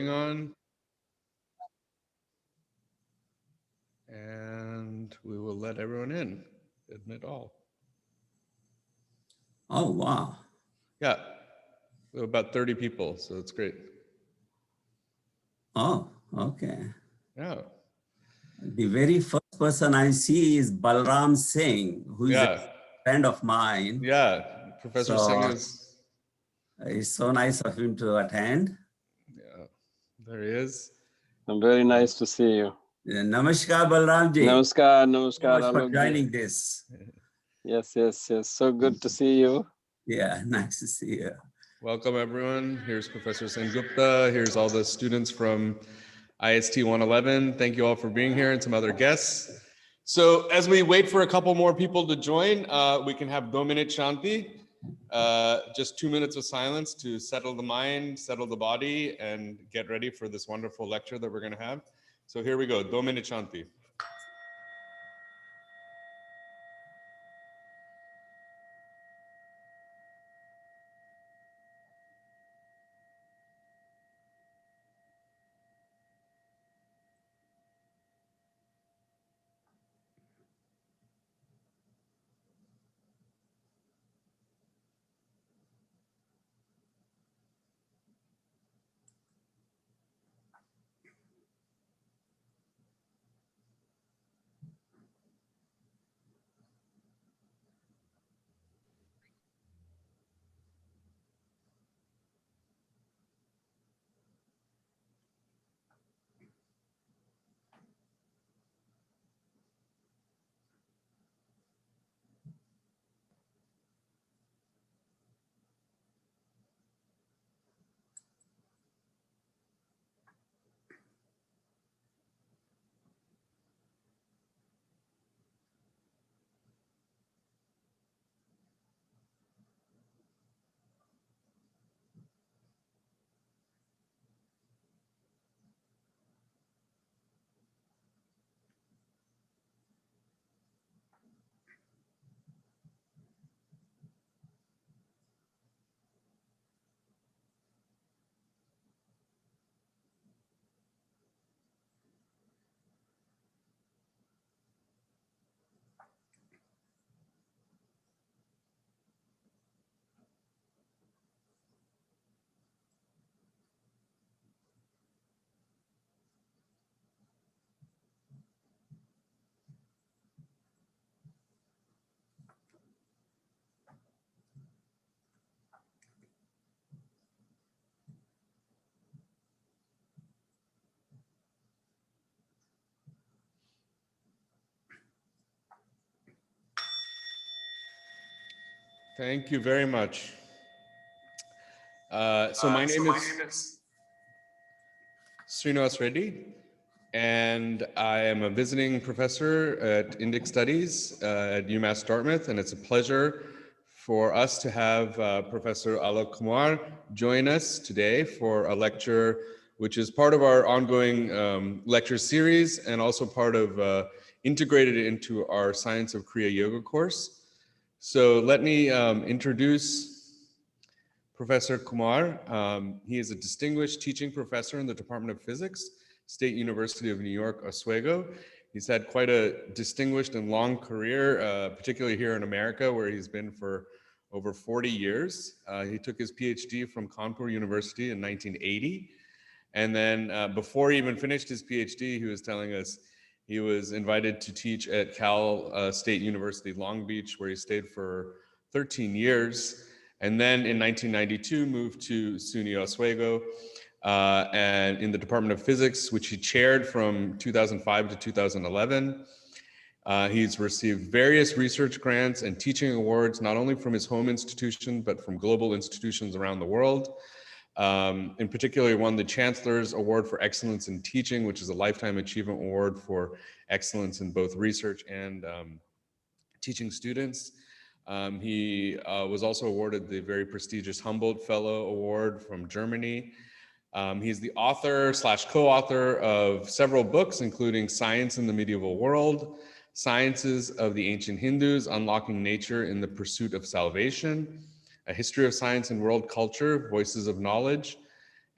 On, and we will let everyone in. Admit all. Oh, wow. Yeah, we have about 30 people, so it's great. Oh, okay. Yeah, The very first person I see is Balram Singh, who is a yeah, friend of mine. yeah. Professor Singh So is, it's so nice of him to attend. yeah, there he is. I'm very nice to see you. Namaskar, Balram ji. Namaskar, Thank you so namaskar, much for Alok ji. joining this. Yes. So good to see you. Yeah, nice to see you. Welcome, everyone. Here's Professor Sen Gupta. Here's all the students from IST 111. Thank you all for being here and some other guests. So as we wait for a couple more people to join, we can have 2 minute Shanti, just 2 minutes of silence to settle the mind, settle the body, and get ready for this wonderful lecture that we're going to have. So here we go, 2 minute Shanti. Thank you very much. So my name is Srinivas Reddy, and I am a visiting professor at Indic Studies at UMass Dartmouth, and it's a pleasure for us to have Professor Alok Kumar join us today for a lecture which is part of our ongoing lecture series and also part of integrated into our Science of Kriya Yoga course. So let me introduce Professor Kumar. He is a distinguished teaching professor in the Department of Physics, State University of New York, Oswego. He's had quite a distinguished and long career, particularly here in America, where he's been for over 40 years. He took his PhD from Kanpur University in 1980. And then before he even finished his PhD, he was telling us he was invited to teach at Cal State University, Long Beach, where he stayed for 13 years. And then in 1992, moved to SUNY Oswego and in the Department of Physics, which he chaired from 2005 to 2011. He's received various research grants and teaching awards, not only from his home institution, but from global institutions around the world. In particular, he won the Chancellor's Award for Excellence in Teaching, which is a Lifetime Achievement Award for excellence in both research and teaching students. He was also awarded the very prestigious Humboldt Fellow Award from Germany. He's the author / co-author of several books, including Science in the Medieval World, Sciences of the Ancient Hindus, Unlocking Nature in the Pursuit of Salvation, A History of Science and World Culture, Voices of Knowledge,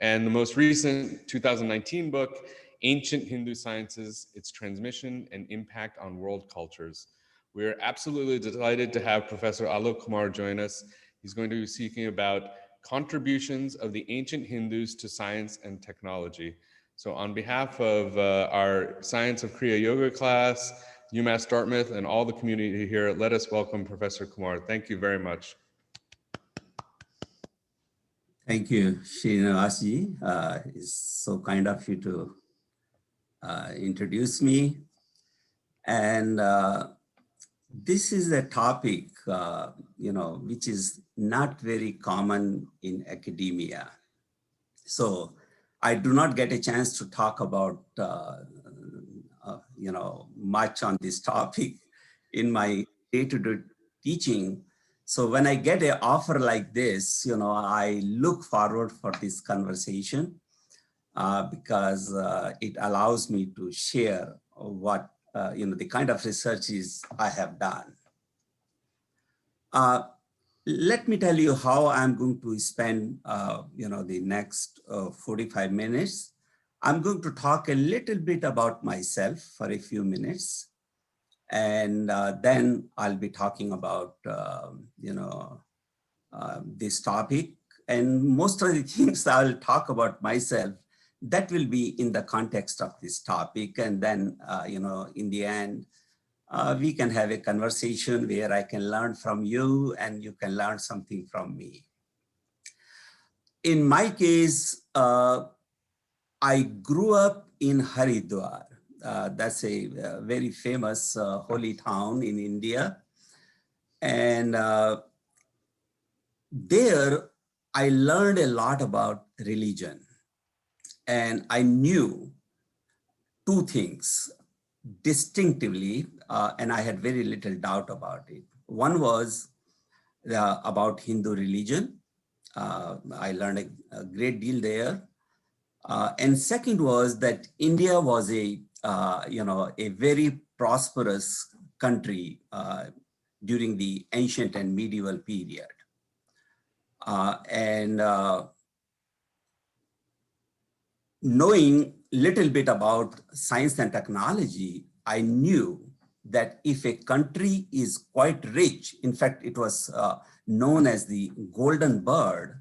and the most recent 2019 book, Ancient Hindu Sciences, Its Transmission and Impact on World Cultures. We are absolutely delighted to have Professor Alok Kumar join us. He's going to be speaking about contributions of the ancient Hindus to science and technology. So on behalf of our Science of Kriya Yoga class, UMass Dartmouth, and all the community here, let us welcome Professor Kumar. Thank you very much. Thank you, Srinivasji. It's so kind of you to introduce me. And this is a topic, which is not very common in academia. So I do not get a chance to talk about, much on this topic in my day-to-day teaching. So when I get an offer like this, I look forward for this conversation because it allows me to share what, the kind of researches I have done. Let me tell you how I'm going to spend, the next 45 minutes. I'm going to talk a little bit about myself for a few minutes. And then I'll be talking about, this topic. And most of the things I'll talk about myself, that will be in the context of this topic. And then, in the end, we can have a conversation where I can learn from you and you can learn something from me. In my case, I grew up in Haridwar. That's a very famous holy town in India. And there I learned a lot about religion. And I knew two things distinctively, and I had very little doubt about it. One was about Hindu religion. I learned a great deal there. And second was that India was a very prosperous country during the ancient and medieval period. Knowing little bit about science and technology, I knew that if a country is quite rich, in fact, it was known as the golden bird,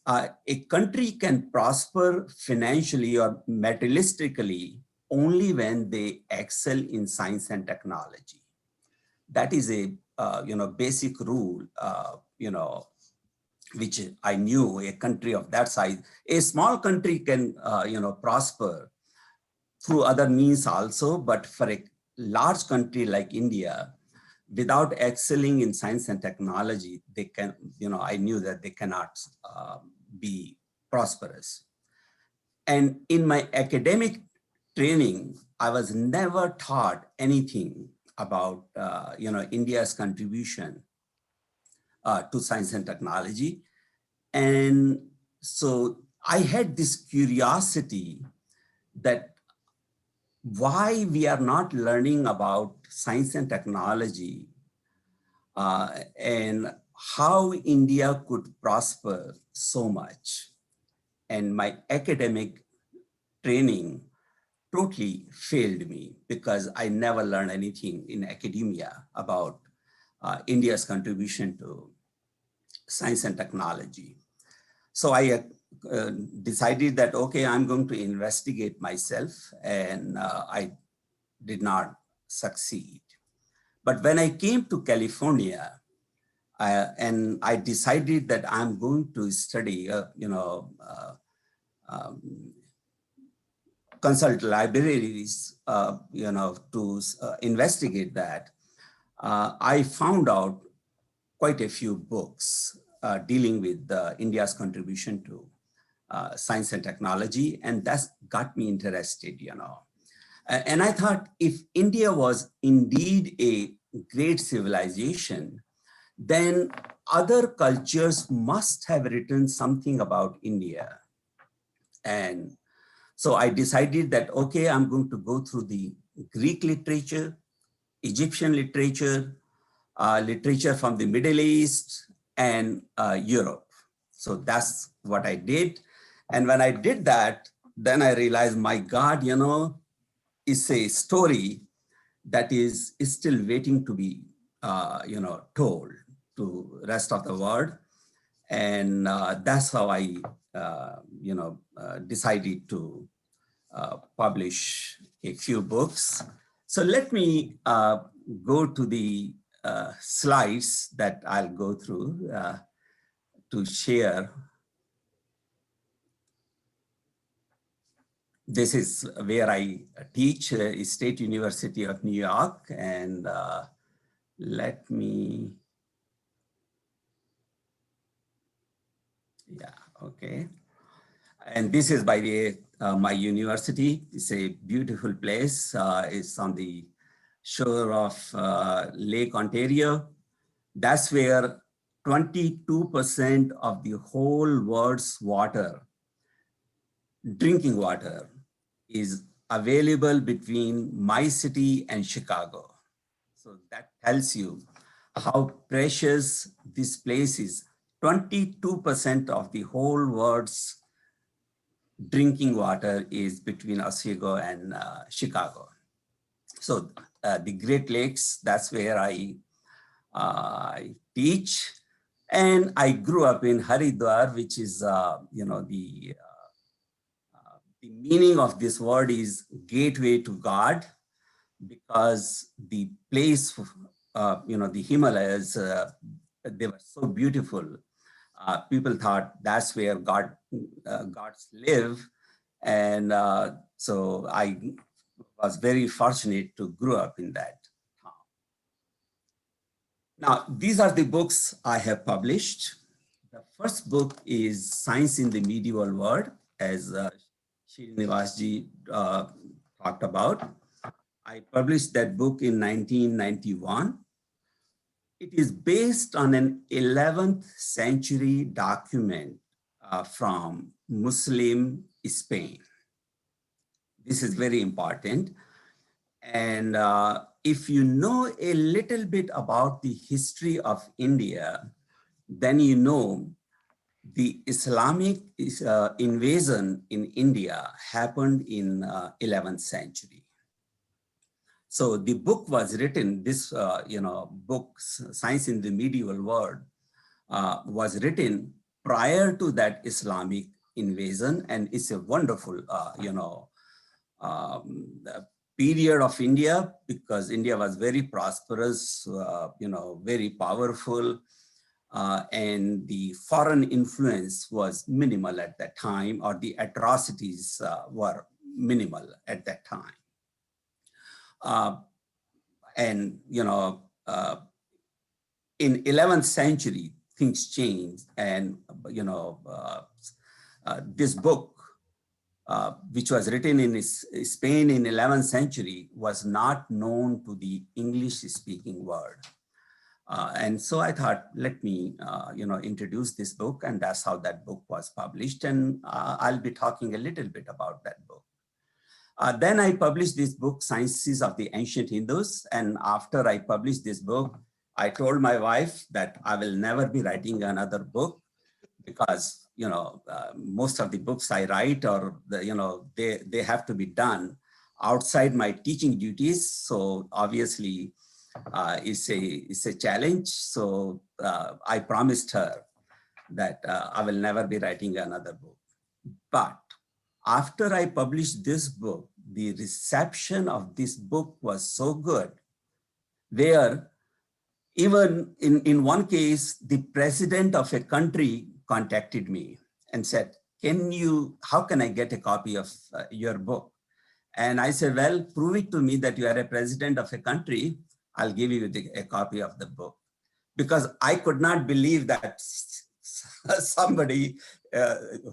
a country can prosper financially or materialistically only when they excel in science and technology. That is a basic rule, which I knew a country of that size. A small country can prosper through other means also, but for a large country like India, without excelling in science and technology, they can, I knew that they cannot be prosperous. And in my academic training, I was never taught anything about, India's contribution to science and technology. And so I had this curiosity that why we are not learning about science and technology and how India could prosper so much. And my academic training totally failed me because I never learned anything in academia about India's contribution to science and technology. So I decided that, okay, I'm going to investigate myself, and I did not succeed. But when I came to California, and I decided that I'm going to study, consult libraries, to investigate that, I found out quite a few books dealing with India's contribution to science and technology, and that's got me interested, And I thought if India was indeed a great civilization, then other cultures must have written something about India. And so I decided that, okay, I'm going to go through the Greek literature, Egyptian literature, literature from the Middle East and Europe. So that's what I did. And when I did that, then I realized, my God, it's a story that is still waiting to be, told to rest of the world. And that's how I, decided to publish a few books. So let me go to the slides that I'll go through to share. This is where I teach, State University of New York. And let me, yeah, okay. And this is, by the way, my university. It's a beautiful place. It's on the shore of Lake Ontario. That's where 22% of the whole world's water, drinking water, is available between my city and Chicago. So that tells you how precious this place is. 22% of the whole world's drinking water is between Oswego and Chicago. So the Great Lakes, that's where I teach. And I grew up in Haridwar, which is, the meaning of this word is gateway to God, because the place, the Himalayas, they were so beautiful. People thought that's where gods live. And so I was very fortunate to grow up in that town. Now, these are the books I have published. The first book is Science in the Medieval World, as Srinivasji talked about. I published that book in 1991. It is based on an 11th century document from Muslim Spain. This is very important. And if you know a little bit about the history of India, then you know the Islamic invasion in India happened in 11th century. So the book was written, this book, Science in the Medieval World, was written prior to that Islamic invasion. And it's a wonderful, period of India, because India was very prosperous, very powerful, and the foreign influence was minimal at that time, or the atrocities were minimal at that time. In 11th century, things changed, and this book, which was written in Spain in 11th century, was not known to the English-speaking world. And so I thought, let me, introduce this book, and that's how that book was published. And I'll be talking a little bit about that book. Then I published this book, Sciences of the Ancient Hindus. And after I published this book, I told my wife that I will never be writing another book, because most of the books I write, or they have to be done outside my teaching duties. So obviously, it's a challenge. So I promised her that I will never be writing another book. But after I published this book, the reception of this book was so good, where even in one case, the president of a country contacted me and said, how can I get a copy of your book? And I said, well, prove it to me that you are a president of a country. I'll give you a copy of the book. Because I could not believe that somebody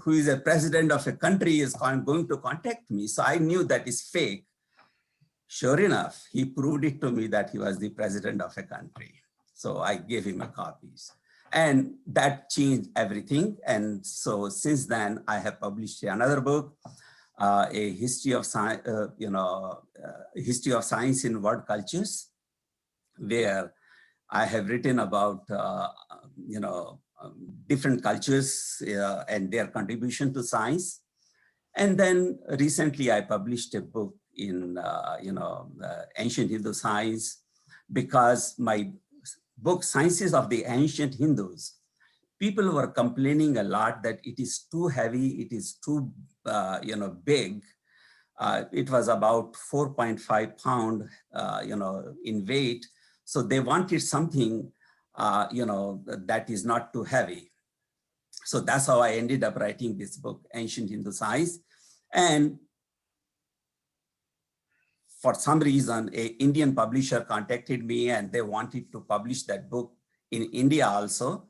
who is a president of a country is going to contact me. So I knew that is fake. Sure enough, he proved it to me that he was the president of a country. So I gave him a copies. And that changed everything. And so since then, I have published another book, a history of science, history of science in world cultures, where I have written about, different cultures and their contribution to science. And then recently I published a book in, ancient Hindu science, because my book, Sciences of the Ancient Hindus, people were complaining a lot that it is too heavy, it is too, big. It was about 4.5 pound, in weight. So they wanted something, that is not too heavy. So that's how I ended up writing this book, Ancient Hindu Science. And for some reason, an Indian publisher contacted me and they wanted to publish that book in India also.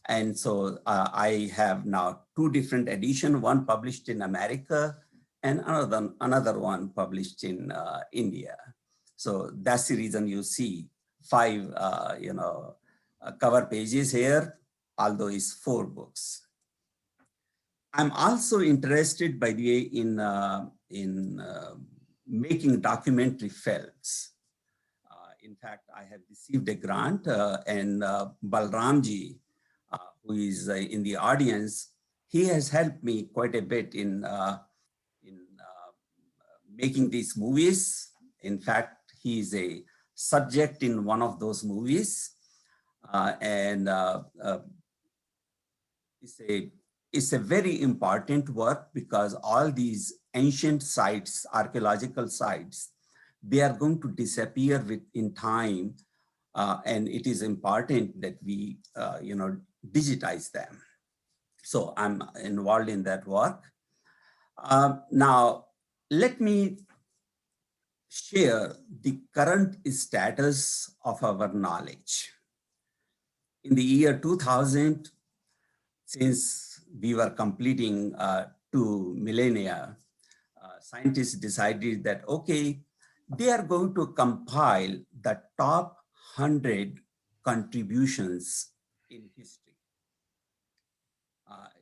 And so I have now two different editions, one published in America and another one published in India. So that's the reason you see 5, cover pages here, although it's 4 books. I'm also interested, by the way, in making documentary films. In fact, I have received a grant, and Balramji, who is in the audience, he has helped me quite a bit in making these movies. In fact, he is a subject in one of those movies, and it's a very important work, because all these ancient sites, archaeological sites, they are going to disappear in time, and it is important that we, digitize them. So I'm involved in that work. Now, let me share the current status of our knowledge. In the year 2000, since we were completing 2 millennia, scientists decided that, okay, they are going to compile the top 100 contributions in history.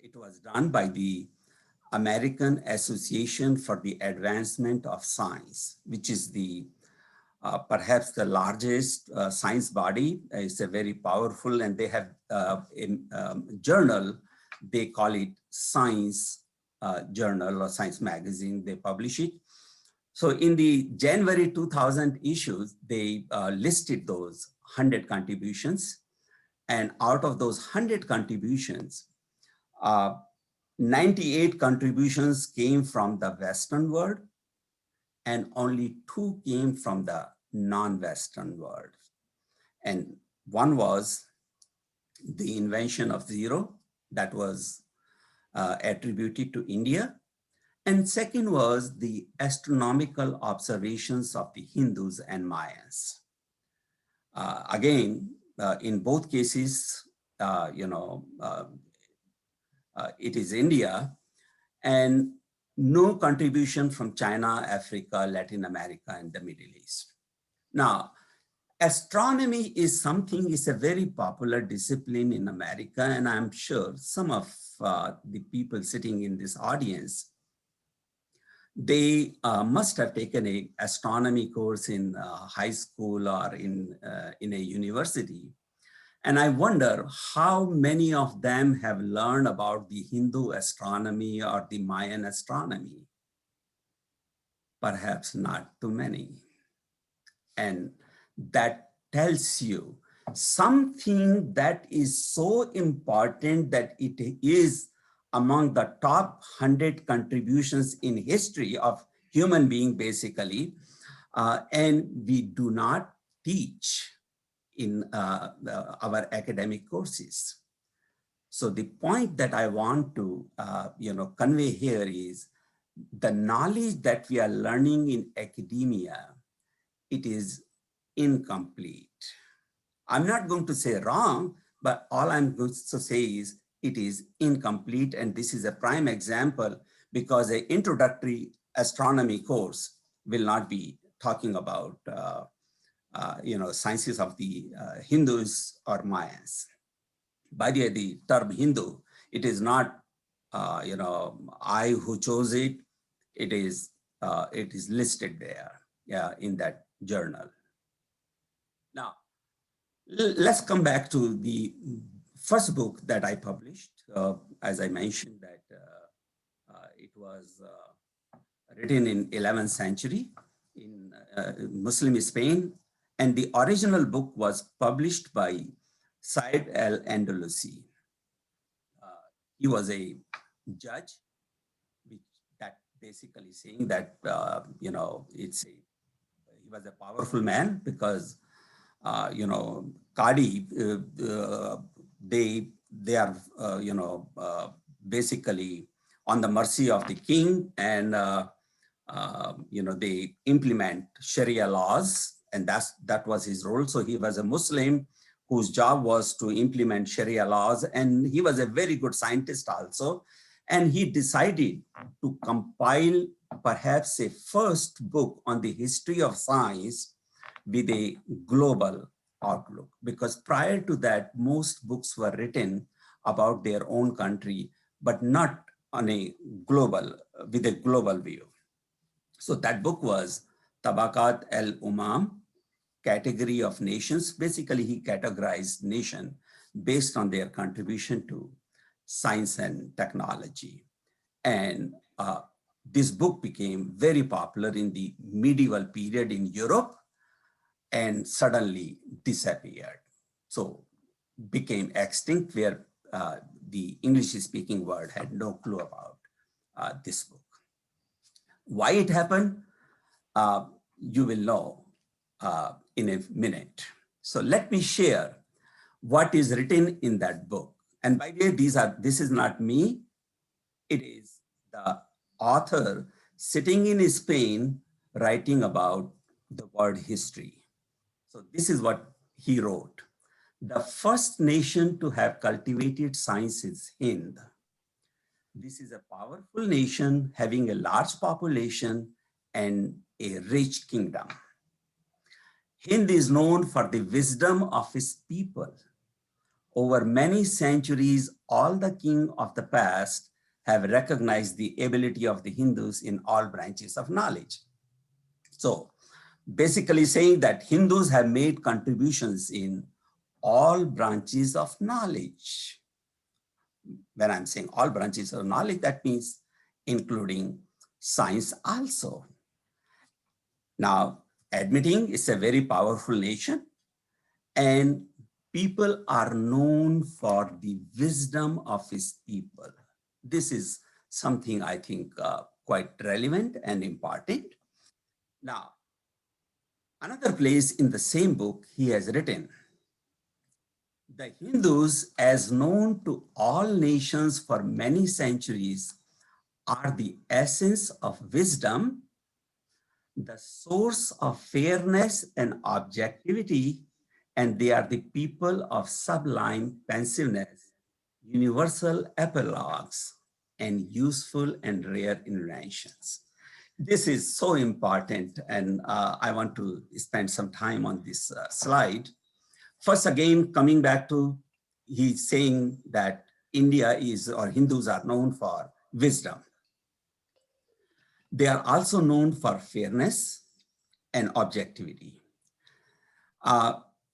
It was done by the American Association for the Advancement of Science, which is the perhaps the largest science body. It's a very powerful, and they have a journal, they call it Science Journal or Science Magazine, they publish it. So in the January 2000 issues, they listed those 100 contributions. And out of those 100 contributions, 98 contributions came from the Western world, and only 2 came from the non-Western world. And one was the invention of zero, that was attributed to India. And second was the astronomical observations of the Hindus and Mayans. Again, in both cases, it is India, and no contribution from China, Africa, Latin America, and the Middle East. Now, astronomy is a very popular discipline in America, and I'm sure some of the people sitting in this audience, they must have taken an astronomy course in high school or in a university. And I wonder how many of them have learned about the Hindu astronomy or the Mayan astronomy. Perhaps not too many. And that tells you something that is so important that it is among the top 100 contributions in history of human being, basically, and we do not teach in our academic courses. So the point that I want to convey here is the knowledge that we are learning in academia, it is incomplete. I'm not going to say wrong, but all I'm going to say is it is incomplete. And this is a prime example, because an introductory astronomy course will not be talking about sciences of the Hindus or Mayans. By the way, the term Hindu, it is not I who chose it. It is listed there, in that journal. Now, let's come back to the first book that I published, as I mentioned, that it was written in 11th century in Muslim Spain. And the original book was published by Said al-Andalusi. He was a judge, which that basically saying that, he was a powerful man because, Qadi, they are, basically on the mercy of the king, and they implement Sharia laws, and that was his role. So he was a Muslim whose job was to implement Sharia laws, and he was a very good scientist also. And he decided to compile perhaps a first book on the history of science with a global outlook, because prior to that, most books were written about their own country, but not on a global, with a global view. So that book was Tabaqat al-Umam, Category of Nations. Basically, he categorized nation based on their contribution to science and technology. And this book became very popular in the medieval period in Europe and suddenly disappeared. So became extinct, where the English-speaking world had no clue about this book. Why it happened, you will know in a minute. So let me share what is written in that book. And by the way, this is not me. It is the author sitting in Spain writing about the world history. So this is what he wrote. The first nation to have cultivated science is Hind. This is a powerful nation having a large population and a rich kingdom. Hind is known for the wisdom of its people. Over many centuries, all the kings of the past have recognized the ability of the Hindus in all branches of knowledge. So basically saying that Hindus have made contributions in all branches of knowledge. When I'm saying all branches of knowledge, that means including science also. Now, admitting it's a very powerful nation, and people are known for the wisdom of its people. This is something I think quite relevant and important. Now, another place in the same book, he has written, the Hindus, as known to all nations for many centuries, are the essence of wisdom, the source of fairness and objectivity, and they are the people of sublime pensiveness, universal epilogues, and useful and rare inventions. This is so important, and I want to spend some time on this slide. First, again, coming back to, he's saying that India is, or Hindus are known for wisdom. They are also known for fairness and objectivity.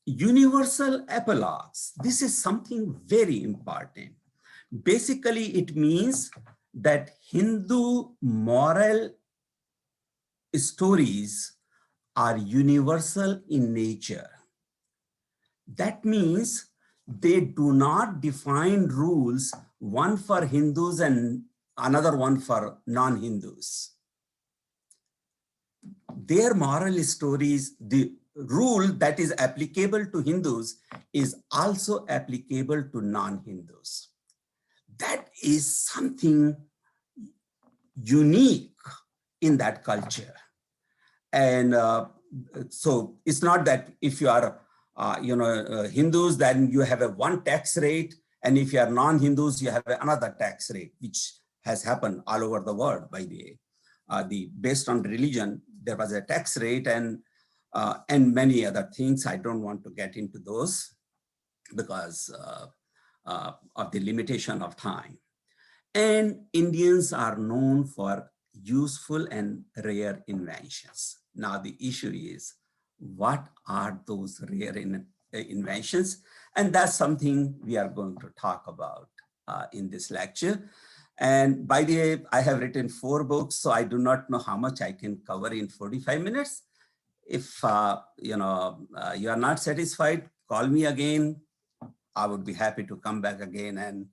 Universal epilogues, this is something very important. Basically, it means that Hindu moral stories are universal in nature. That means they do not define rules, one for Hindus and another one for non-Hindus. Their moral stories, the rule that is applicable to Hindus is also applicable to non-Hindus. That is something unique in that culture. And so it's not that if you are Hindus, then you have a one tax rate, and if you are non-Hindus, you have another tax rate, which has happened all over the world, by the way. Based on religion, there was a tax rate, and many other things. I don't want to get into those because of the limitation of time. And Indians are known for useful and rare inventions. Now the issue is, what are those rare inventions. And that's something we are going to talk about in this lecture. And by the way, I have written 4 books, so I do not know how much I can cover in 45 minutes. If you are not satisfied, call me again. I would be happy to come back again and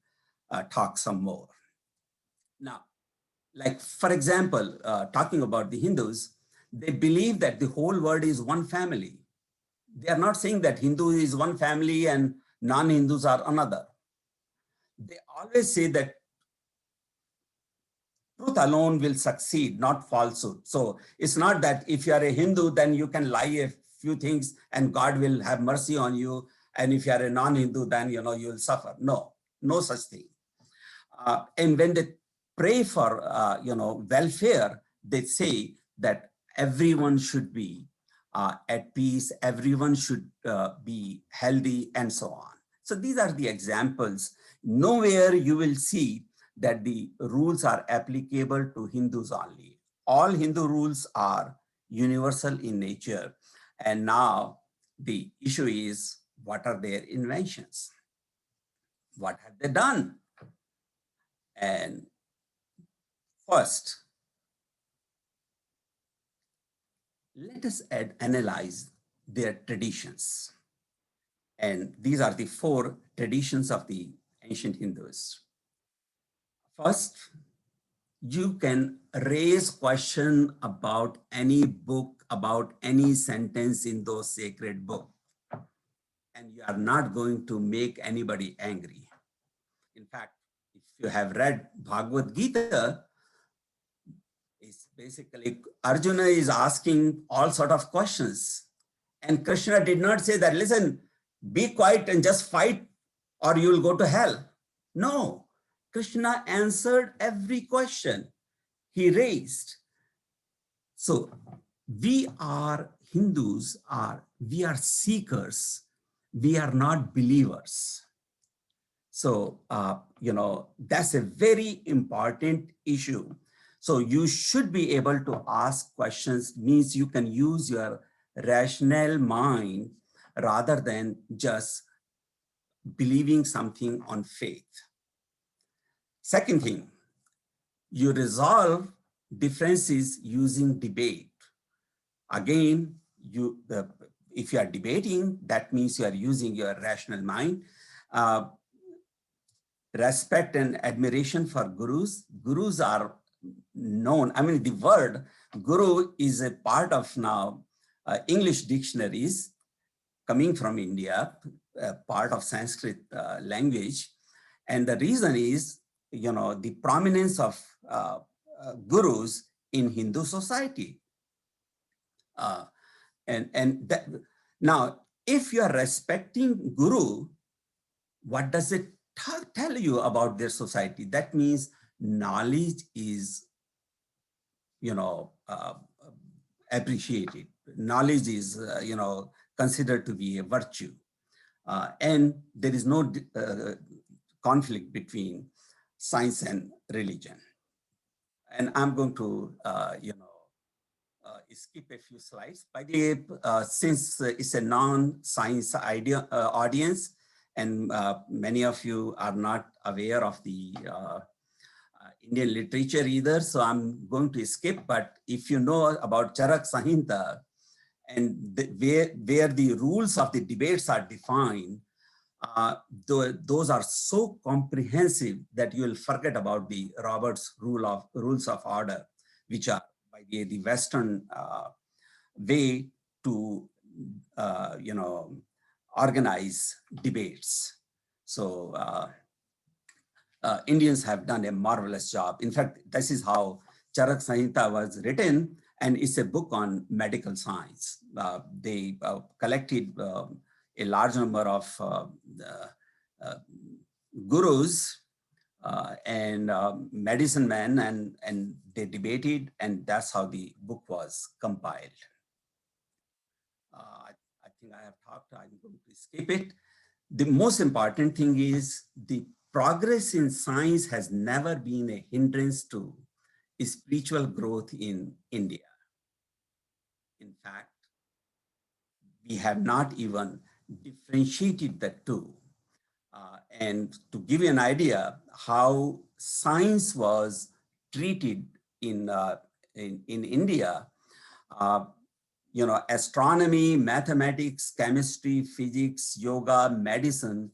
talk some more. Now, like for example, talking about the Hindus, they believe that the whole world is one family. They are not saying that Hindu is one family and non-Hindus are another. They always say that truth alone will succeed, not falsehood. So it's not that if you are a Hindu, then you can lie a few things and God will have mercy on you. And if you are a non-Hindu, then you will suffer. No, no such thing. And when they pray for welfare, they say that everyone should be at peace, everyone should be healthy, and so on. So these are the examples. Nowhere you will see that the rules are applicable to Hindus only. All Hindu rules are universal in nature. And now the issue is, what are their inventions? What have they done? And first, let us analyze their traditions. And these are the 4 traditions of the ancient Hindus. First, you can raise question about any book, about any sentence in those sacred books, and you are not going to make anybody angry. In fact, if you have read Bhagavad Gita, it's basically Arjuna is asking all sort of questions. And Krishna did not say that, listen, be quiet and just fight or you will go to hell. No, Krishna answered every question he raised. So we are Hindus, we are seekers. We are not believers. So, that's a very important issue. So you should be able to ask questions, means you can use your rational mind rather than just believing something on faith. Second thing, you resolve differences using debate. Again, if you are debating, that means you are using your rational mind. Respect and admiration for gurus. Gurus are known. I mean, the word guru is a part of now English dictionaries coming from India, part of Sanskrit language. And the reason is, the prominence of gurus in Hindu society. Now, if you are respecting guru, what does it tell you about their society? That means knowledge is, appreciated. Knowledge is, considered to be a virtue. And there is no conflict between science and religion. And I'm going to, skip a few slides. By the way, since it's a non-science audience, and many of you are not aware of the Indian literature either, so I'm going to skip. But if you know about Charak Samhita and where the rules of the debates are defined, those are so comprehensive that you will forget about the Roberts rules of order, which are by the Western way to organize debates. So Indians have done a marvelous job. In fact, this is how Charak Samhita was written, and it's a book on medical science. They collected a large number of gurus and medicine men, and they debated, and that's how the book was compiled. I think I have talked, I'm going to skip it. The most important thing is the progress in science has never been a hindrance to spiritual growth in India. In fact, we have not even differentiated the two. And to give you an idea how science was treated in India, uh, astronomy, mathematics, chemistry, physics, yoga, medicine,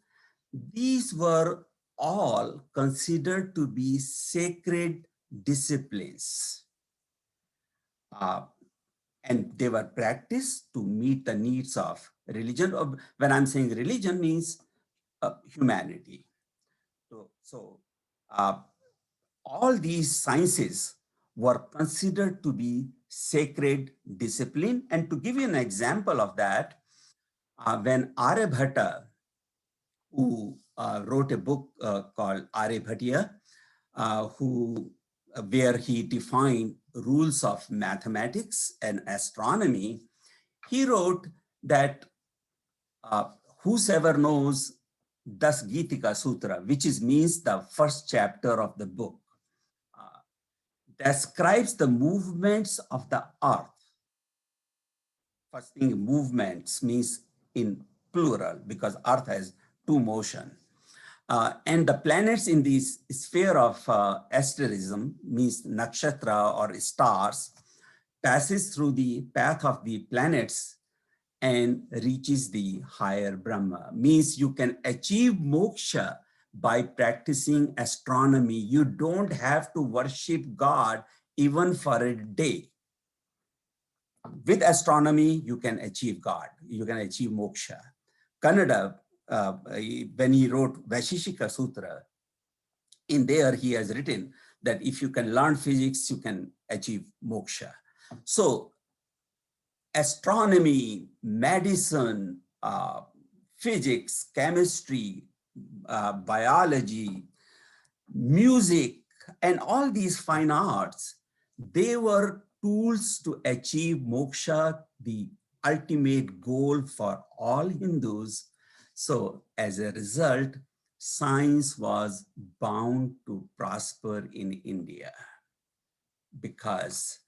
these were all considered to be sacred disciplines. And they were practiced to meet the needs of religion. When I'm saying religion means humanity. So all these sciences were considered to be sacred discipline. And to give you an example of that, when Aryabhata, who wrote a book called Aryabhatiya, where he defined rules of mathematics and astronomy, he wrote that whosoever knows Das Gitika Sutra, which means the first chapter of the book, describes the movements of the earth. First thing, movements means in plural because earth has two motion. And the planets in this sphere of asterism means nakshatra or stars passes through the path of the planets and reaches the higher Brahma. Means you can achieve moksha by practicing astronomy. You don't have to worship God even for a day. With astronomy, you can achieve God. You can achieve moksha. Kannada, when he wrote Vaisheshika Sutra, in there he has written that if you can learn physics, you can achieve moksha. So astronomy, medicine, physics, chemistry, biology, music, and all these fine arts, they were tools to achieve moksha, the ultimate goal for all Hindus. So as a result, science was bound to prosper in India because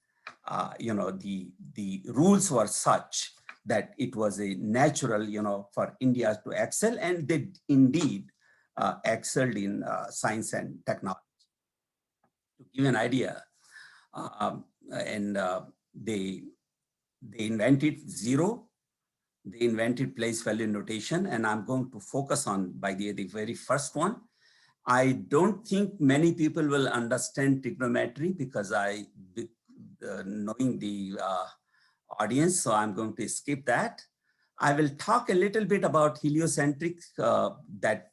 the rules were such that it was a natural, for India to excel, and they indeed excelled in science and technology. To give you an idea, they invented zero, they invented place value notation, and I'm going to focus on by the very first one. I don't think many people will understand trigonometry because knowing the audience, so I'm going to skip that. I will talk a little bit about heliocentric, that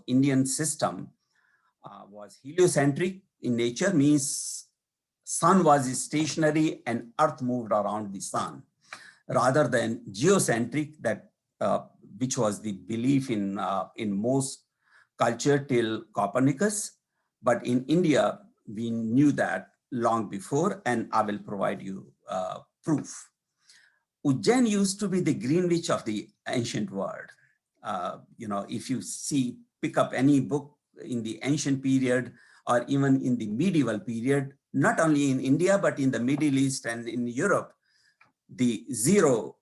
Indian system was heliocentric in nature, means sun was stationary and earth moved around the sun, rather than geocentric, that which was the belief in most culture till Copernicus. But in India, we knew that long before, and I will provide you proof. Ujjain used to be the Greenwich of the ancient world. If you pick up any book in the ancient period or even in the medieval period, not only in India, but in the Middle East and in Europe, the zero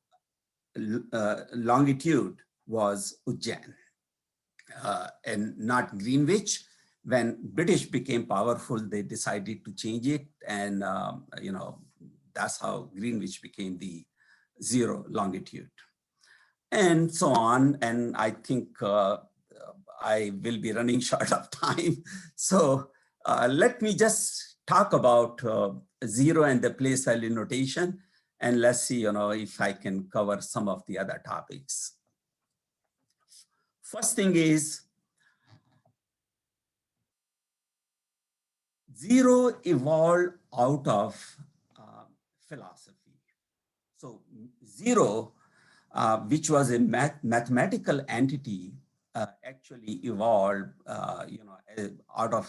longitude was Ujjain and not Greenwich. When British became powerful, they decided to change it. And, that's how Greenwich became the zero longitude. And so on. And I think I will be running short of time. So let me just talk about zero and the place value notation. And let's see, if I can cover some of the other topics. First thing is, zero evolved out of philosophy. So zero, which was a mathematical entity, actually evolved, out of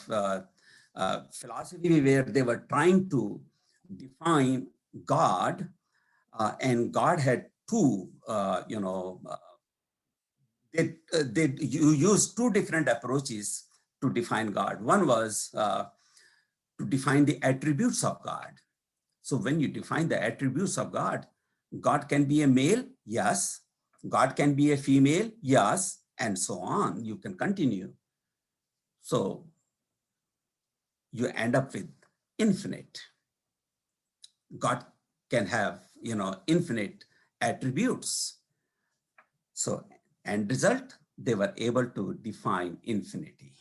philosophy, where they were trying to define God, and God had two, they used two different approaches to define God. One was to define the attributes of God. So when you define the attributes of God, God can be a male, yes. God can be a female, yes, and so on. You can continue. So you end up with infinite. God can have, infinite attributes. So end result, they were able to define infinity,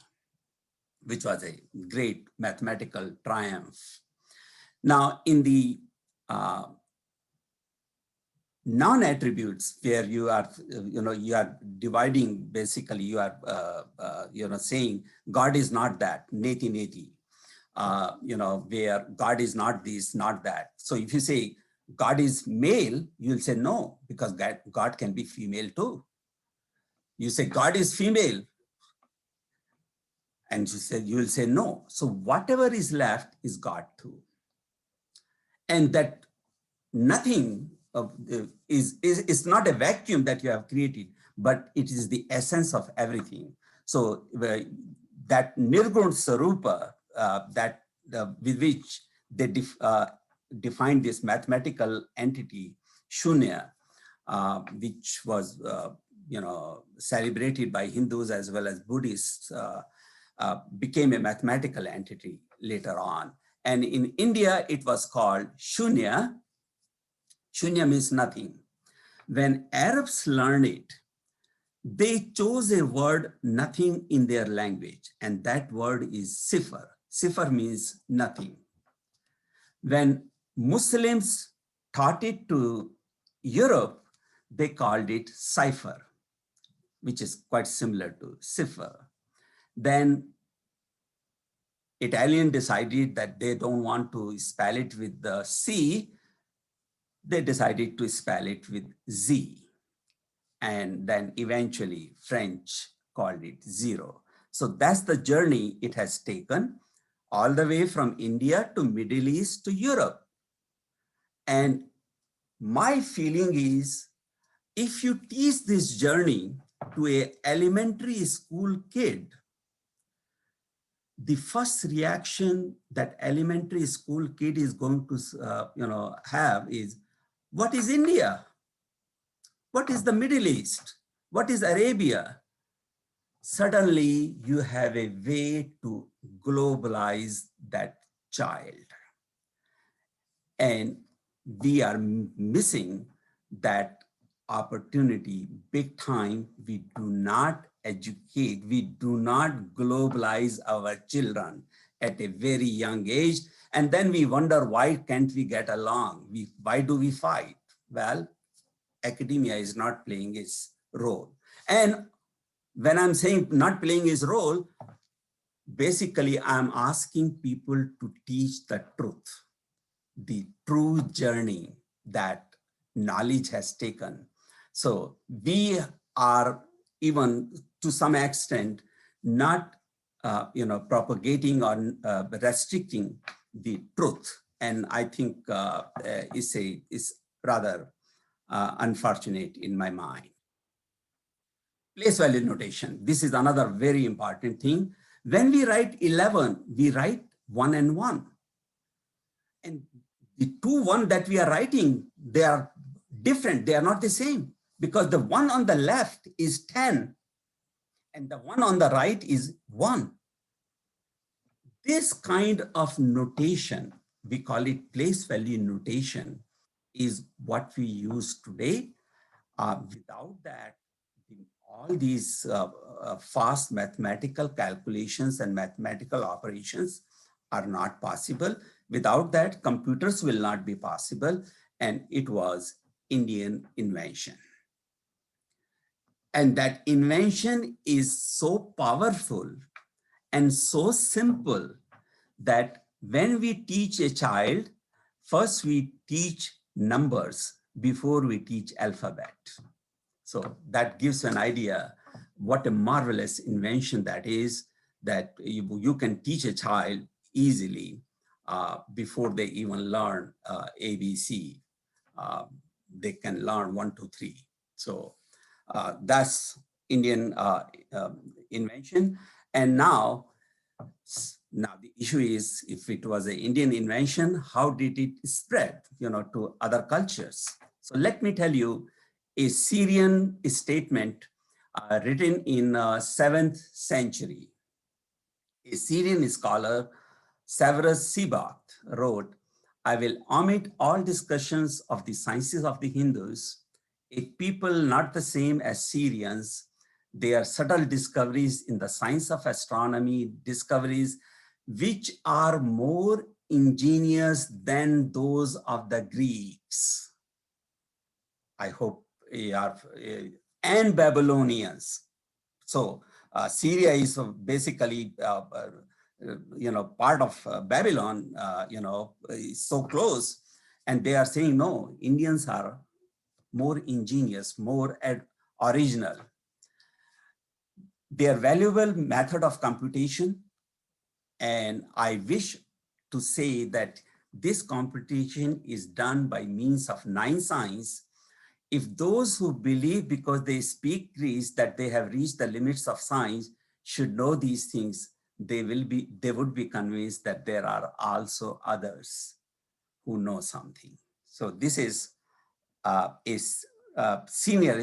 which was a great mathematical triumph. Now, in the non-attributes, where you are, you are dividing, basically, you are, saying God is not that, neti neti, where God is not this, not that. So if you say God is male, you'll say no, because God can be female too. You say God is female, and you will say no. So whatever is left is God too. And that nothing is not a vacuum that you have created, but it is the essence of everything. So that Nirgun Sarupa, with which they defined this mathematical entity, Shunya, which was celebrated by Hindus as well as Buddhists, became a mathematical entity later on. And in India, it was called Shunya. Shunya means nothing. When Arabs learned it, they chose a word nothing in their language, and that word is sifar. Sifar means nothing. When Muslims taught it to Europe, they called it cipher, which is quite similar to sifar. Then Italian decided that they don't want to spell it with the C, they decided to spell it with Z. And then eventually French called it zero. So that's the journey it has taken, all the way from India to Middle East to Europe. And my feeling is, if you teach this journey to an elementary school kid, the first reaction that elementary school kid is going to have is, what is India? What is the Middle East? What is Arabia? Suddenly you have a way to globalize that child. And we are missing that opportunity big time. We do not educate, we do not globalize our children at a very young age. And then we wonder, why can't we get along? Why do we fight? Well, academia is not playing its role. And when I'm saying not playing its role, basically I'm asking people to teach the truth, the true journey that knowledge has taken. So we are, even to some extent, not propagating or restricting the truth. And I think is rather unfortunate in my mind. Place value notation. This is another very important thing. When we write 11, we write 1 and 1. And the 2 1 that we are writing, they are different. They are not the same, because the 1 on the left is 10 and the 1 on the right is 1. This kind of notation, we call it place value notation, is what we use today. Without that, all these fast mathematical calculations and mathematical operations are not possible. Without that, computers will not be possible. And it was Indian invention. And that invention is so powerful and so simple that when we teach a child, first we teach numbers before we teach alphabet. So that gives an idea what a marvelous invention that is, that you can teach a child easily before they even learn ABC. They can learn 1, 2, 3. So that's Indian invention. And now the issue is, if it was an Indian invention, how did it spread, to other cultures? So let me tell you, a Syrian statement written in 7th century. A Syrian scholar, Severus Sebald, wrote, "I will omit all discussions of the sciences of the Hindus, a people not the same as Syrians, their subtle discoveries in the science of astronomy, discoveries which are more ingenious than those of the Greeks." I hope you are, and Babylonians. So Syria is basically, part of Babylon, is so close. And they are saying, no, Indians are more ingenious, more original. Their valuable method of computation, and I wish to say that this computation is done by means of 9 signs. If those who believe because they speak Greece that they have reached the limits of science should know these things, they would be convinced that there are also others who know something. So this is a senior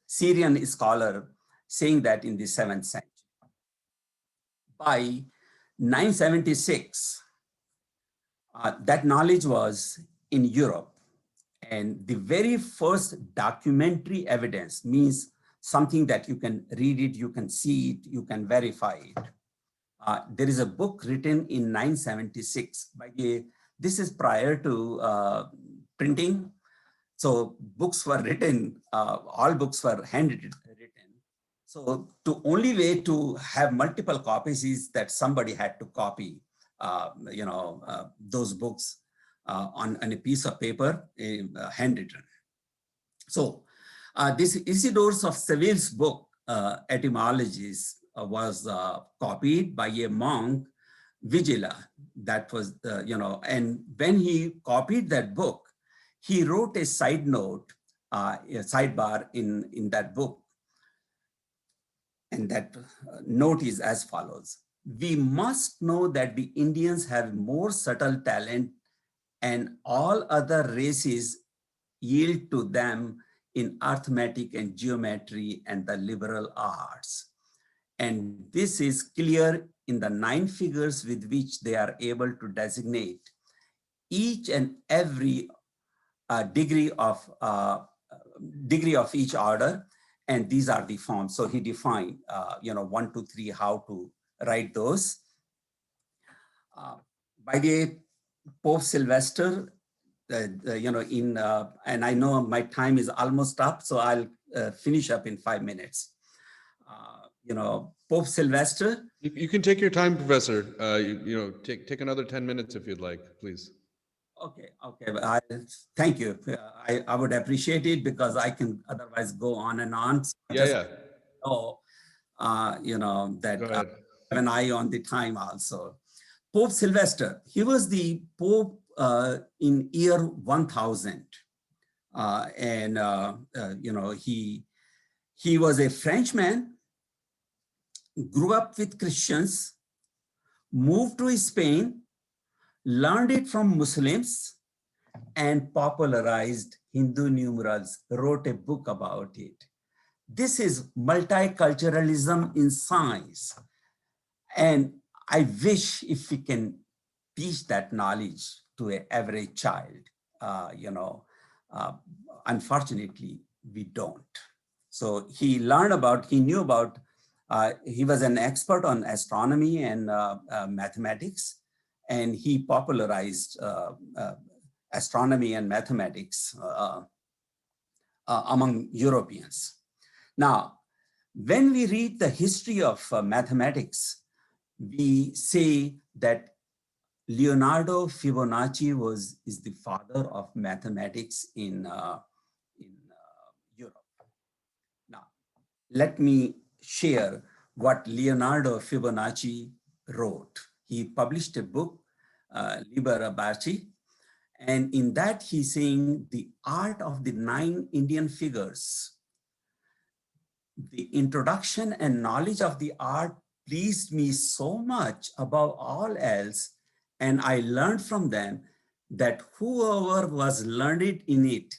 Syrian scholar saying that in the 7th century. By 976, that knowledge was in Europe. And the very first documentary evidence means something that you can read it, you can see it, you can verify it. There is a book written in 976. This is prior to printing. So books were written, all books were handwritten. So the only way to have multiple copies is that somebody had to copy, those books on a piece of paper, handwritten. So this Isidore of Seville's book, Etymologies, was copied by a monk, Vigila. That was, and when he copied that book, he wrote a side note, a sidebar in that book. And that note is as follows: "We must know that the Indians have more subtle talent and all other races yield to them in arithmetic and geometry and the liberal arts. And this is clear in the 9 figures with which they are able to designate each and every degree of each order. And these are the forms." So he defined, 1, 2, 3, how to write those. By the Pope Sylvester, and I know my time is almost up, so I'll finish up in 5 minutes. Pope Sylvester. You can take your time, Professor. Take another 10 minutes if you'd like, please. Okay. Thank you. I would appreciate it because I can otherwise go on and on. So Yeah. That Go I ahead. have an eye on the time also. Pope Sylvester, he was the Pope in year 1000. He was a Frenchman, grew up with Christians, moved to Spain, learned it from Muslims, and popularized Hindu numerals, wrote a book about it. This is multiculturalism in science. And I wish if we can teach that knowledge to an average child, unfortunately, we don't. So he knew about, he was an expert on astronomy and mathematics, and he popularized astronomy and mathematics among Europeans. Now, when we read the history of mathematics, we say that Leonardo Fibonacci is the father of mathematics in Europe. Now, let me share what Leonardo Fibonacci wrote. He published a book, Liber Abaci, and in that he's saying the art of the 9 Indian figures. The introduction and knowledge of the art pleased me so much above all else, and I learned from them that whoever was learned in it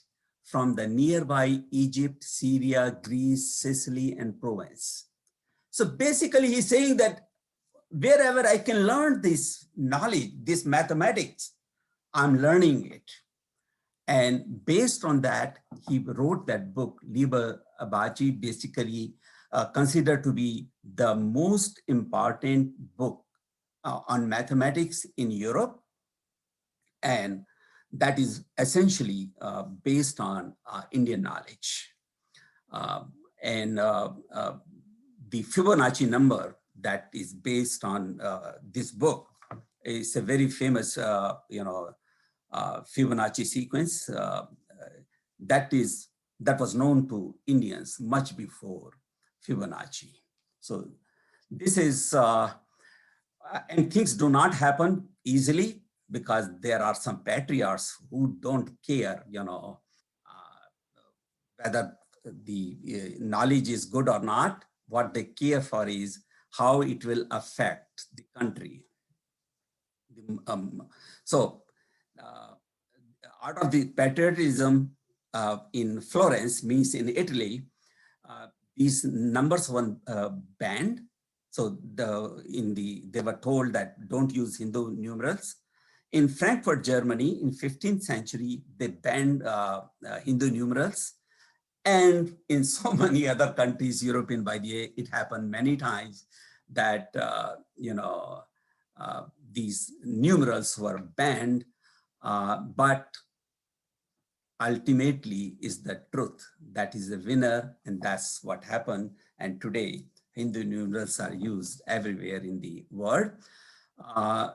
from the nearby Egypt, Syria, Greece, Sicily, and Provence. So basically he's saying that wherever I can learn this knowledge, this mathematics, I'm learning it. And based on that, he wrote that book, Liber Abaci, basically considered to be the most important book on mathematics in Europe. And that is essentially based on Indian knowledge. The Fibonacci number that is based on this book is a very famous, Fibonacci sequence that was known to Indians much before Fibonacci. So this is, and things do not happen easily because there are some patriarchs who don't care, whether the knowledge is good or not. What they care for is how it will affect the country. Out of the patriotism in Florence, means in Italy, these numbers were banned. So they were told that don't use Hindu numerals. In Frankfurt, Germany, in 15th century, they banned Hindu numerals. And in so many other countries, European, by the way, it happened many times that, these numerals were banned, but ultimately is the truth that is the winner, and that's what happened. And today, Hindu numerals are used everywhere in the world.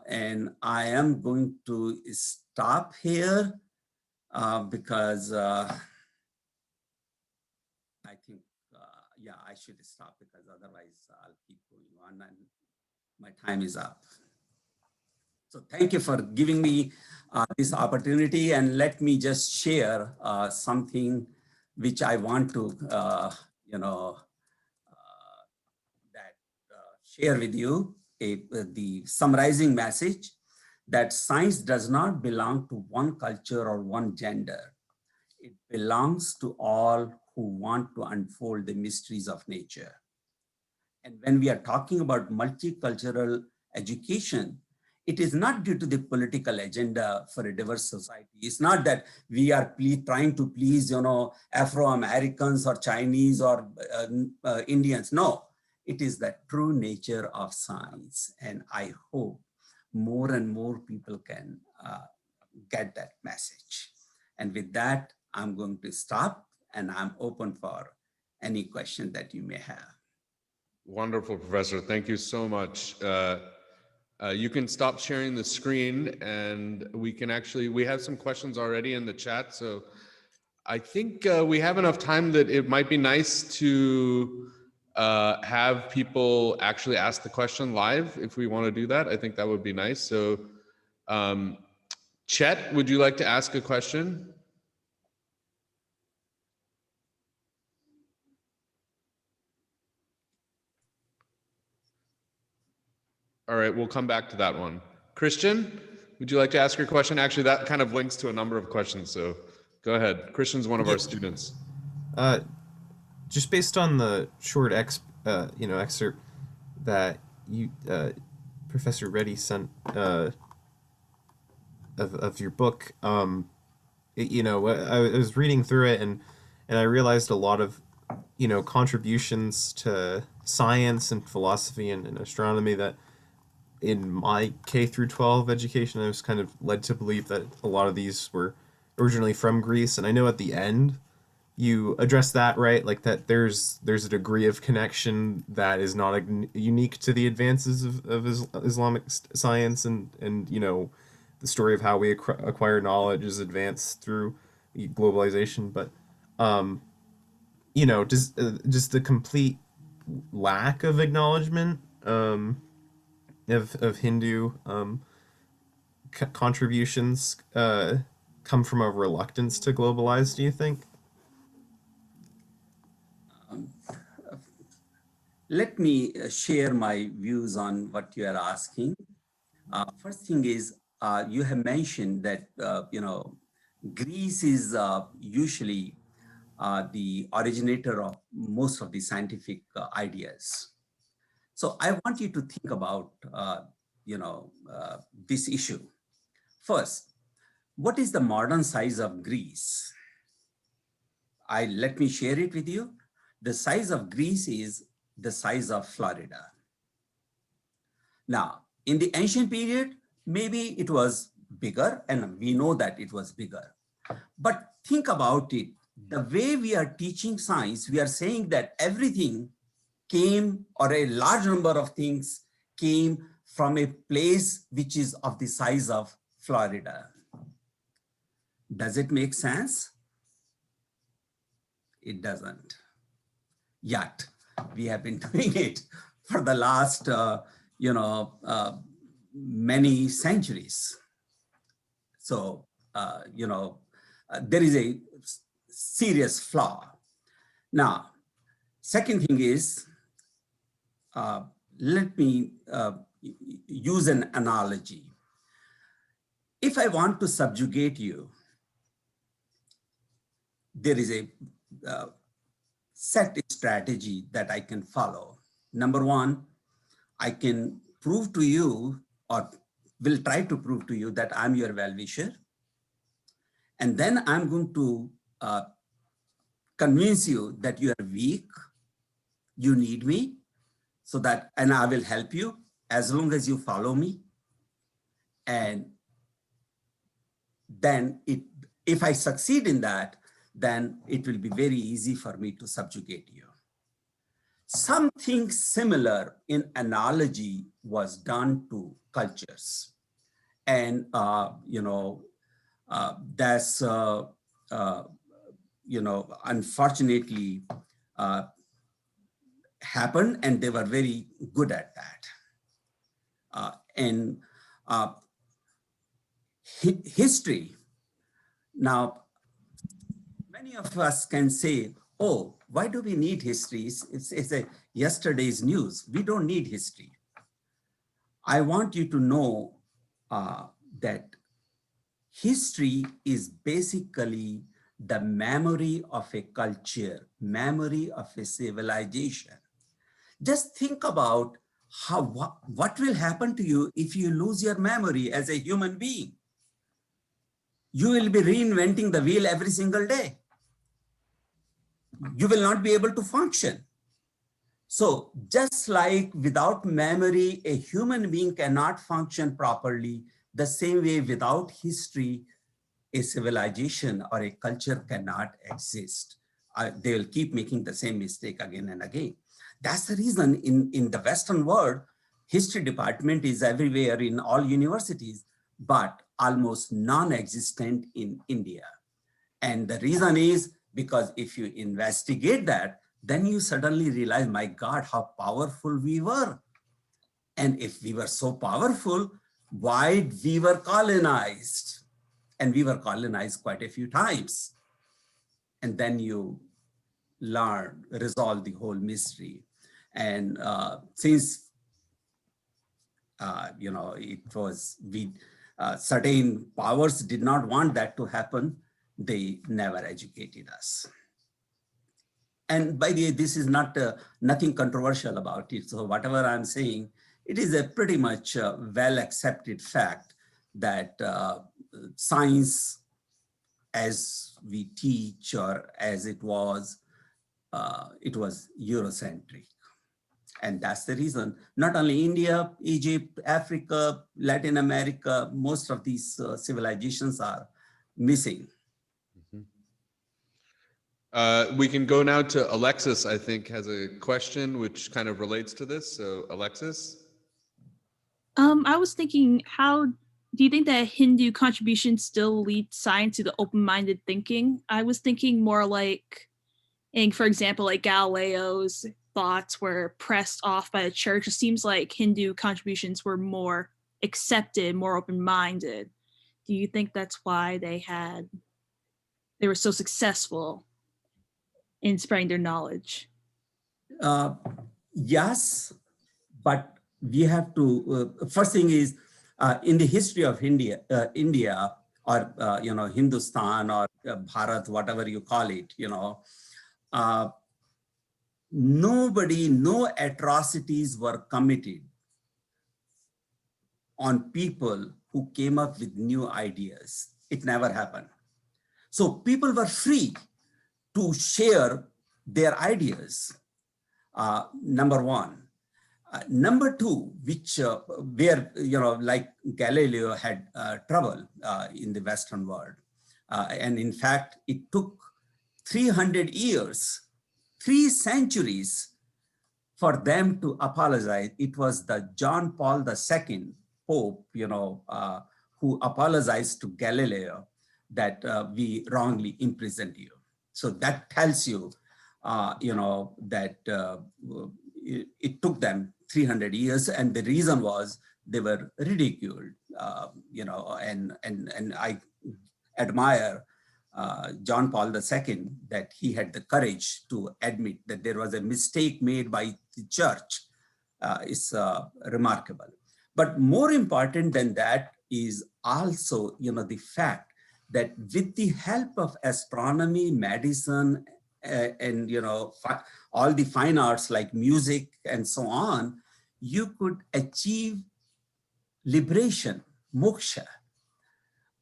And I am going to stop here because I think, I should stop because otherwise I'll keep going on and my time is up. So thank you for giving me this opportunity, and let me just share something which I want to, share with you, the summarizing message that science does not belong to one culture or one gender. It belongs to all who want to unfold the mysteries of nature. And when we are talking about multicultural education, it is not due to the political agenda for a diverse society. It's not that we are trying to please, Afro-Americans or Chinese or Indians. No, it is the true nature of science. And I hope more and more people can get that message. And with that, I'm going to stop and I'm open for any question that you may have. Wonderful, Professor. Thank you so much. You can stop sharing the screen and we have some questions already in the chat. So I think we have enough time that it might be nice to have people actually ask the question live if we want to do that. I think that would be nice. So Chet, would you like to ask a question? All right, we'll come back to that one. Christian, would you like to ask your question? Actually, that kind of links to a number of questions, so go ahead. Christian's one of our students. Just based on the short excerpt that you, Professor Reddy sent of your book, I was reading through it and I realized a lot of, contributions to science and philosophy and astronomy that in my K through 12 education, I was kind of led to believe that a lot of these were originally from Greece. And I know at the end, you address that, right? Like that there's a degree of connection that is not unique to the advances of Islamic science and the story of how we acquire knowledge is advanced through globalization. But, just the complete lack of acknowledgement of Hindu contributions come from a reluctance to globalize, do you think? Let me share my views on what you are asking. First thing is, you have mentioned that, Greece is usually the originator of most of the scientific ideas. So I want you to think about, this issue. First, what is the modern size of Greece? Let me share it with you. The size of Greece is the size of Florida. Now, in the ancient period, maybe it was bigger, and we know that it was bigger. But think about it. The way we are teaching science, we are saying that everything came, or a large number of things came from a place which is of the size of Florida. Does it make sense? It doesn't. Yet, we have been doing it for the last, many centuries. So, there is a serious flaw. Now, second thing is, let me use an analogy. If I want to subjugate you, there is a set strategy that I can follow. Number one, I can prove to you, or will try to prove to you, that I'm your well-wisher. And then I'm going to convince you that you are weak, you need me, so that, and I will help you as long as you follow me. And then if I succeed in that, then it will be very easy for me to subjugate you. Something similar in analogy was done to cultures. And, that's, unfortunately happened, and they were very good at that. History. Now, many of us can say, oh, why do we need history? It's a yesterday's news. We don't need history. I want you to know that history is basically the memory of a culture, memory of a civilization. Just think about what will happen to you if you lose your memory as a human being. You will be reinventing the wheel every single day. You will not be able to function. So just like without memory, a human being cannot function properly, the same way without history, a civilization or a culture cannot exist. They will keep making the same mistake again and again. That's the reason in the Western world, history department is everywhere in all universities, but almost non-existent in India. And the reason is because if you investigate that, then you suddenly realize, my God, how powerful we were. And if we were so powerful, why we were colonized? And we were colonized quite a few times. And then you resolve the whole mystery. And since, it was, certain powers did not want that to happen, they never educated us. And by the way, this is not nothing controversial about it. So whatever I'm saying, it is a pretty much well accepted fact that science as we teach, or as it was Eurocentric. And that's the reason, not only India, Egypt, Africa, Latin America, most of these civilizations are missing. We can go now to Alexis, I think, has a question which kind of relates to this. So Alexis? I was thinking, how do you think that Hindu contributions still lead science to the open-minded thinking? I was thinking more like, for example, like Galileo's thoughts were pressed off by the church. It seems like Hindu contributions were more accepted, more open-minded. Do you think that's why they were so successful in spreading their knowledge? Yes, but we have to, first thing is, in the history of India, or Hindustan or Bharat, whatever you call it, no atrocities were committed on people who came up with new ideas. It never happened. So people were free to share their ideas, number one. Number two, which where, like Galileo had trouble in the Western world. And in fact, it took 300 years, 3 centuries for them to apologize. It was the John Paul II Pope, who apologized to Galileo that we wrongly imprisoned you. So that tells you, that it took them 300 years, and the reason was they were ridiculed, and I admire John Paul II that he had the courage to admit that there was a mistake made by the church. Is remarkable. But more important than that is also, the fact that with the help of astronomy, medicine, and all the fine arts like music and so on, you could achieve liberation, moksha,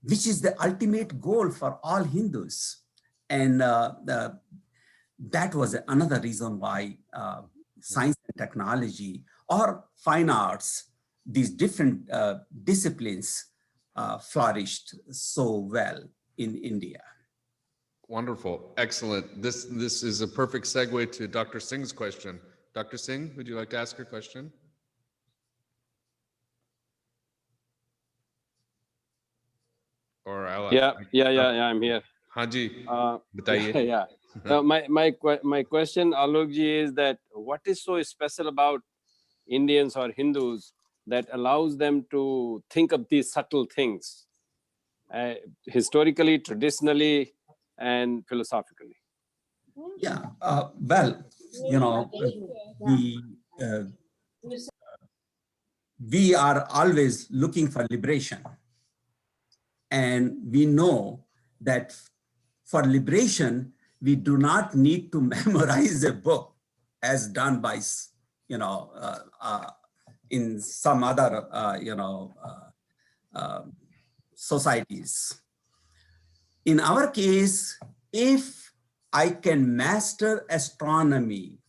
which is the ultimate goal for all Hindus. And that was another reason why science and technology or fine arts, these different disciplines flourished so well in India. Wonderful. Excellent. This is a perfect segue to Dr. Singh's question. Dr. Singh, would you like to ask a question? Or I'll Yeah, I'm here. Haji, Uh, bataiye. yeah. My question, Alok ji, is that what is so special about Indians or Hindus that allows them to think of these subtle things, historically, traditionally, and philosophically? Yeah, well, we are always looking for liberation. And we know that for liberation, we do not need to memorize a book as done by, in some other, societies. In our case, if I can master astronomy,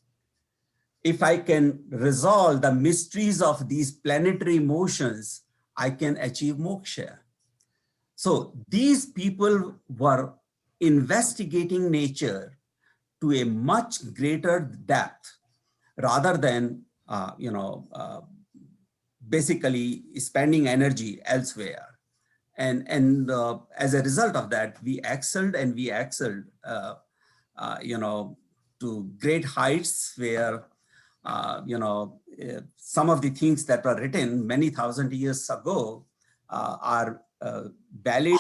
if I can resolve the mysteries of these planetary motions, I can achieve moksha. So these people were investigating nature to a much greater depth rather than, basically spending energy elsewhere. And as a result of that, we excelled to great heights where, some of the things that were written many thousand years ago are valid,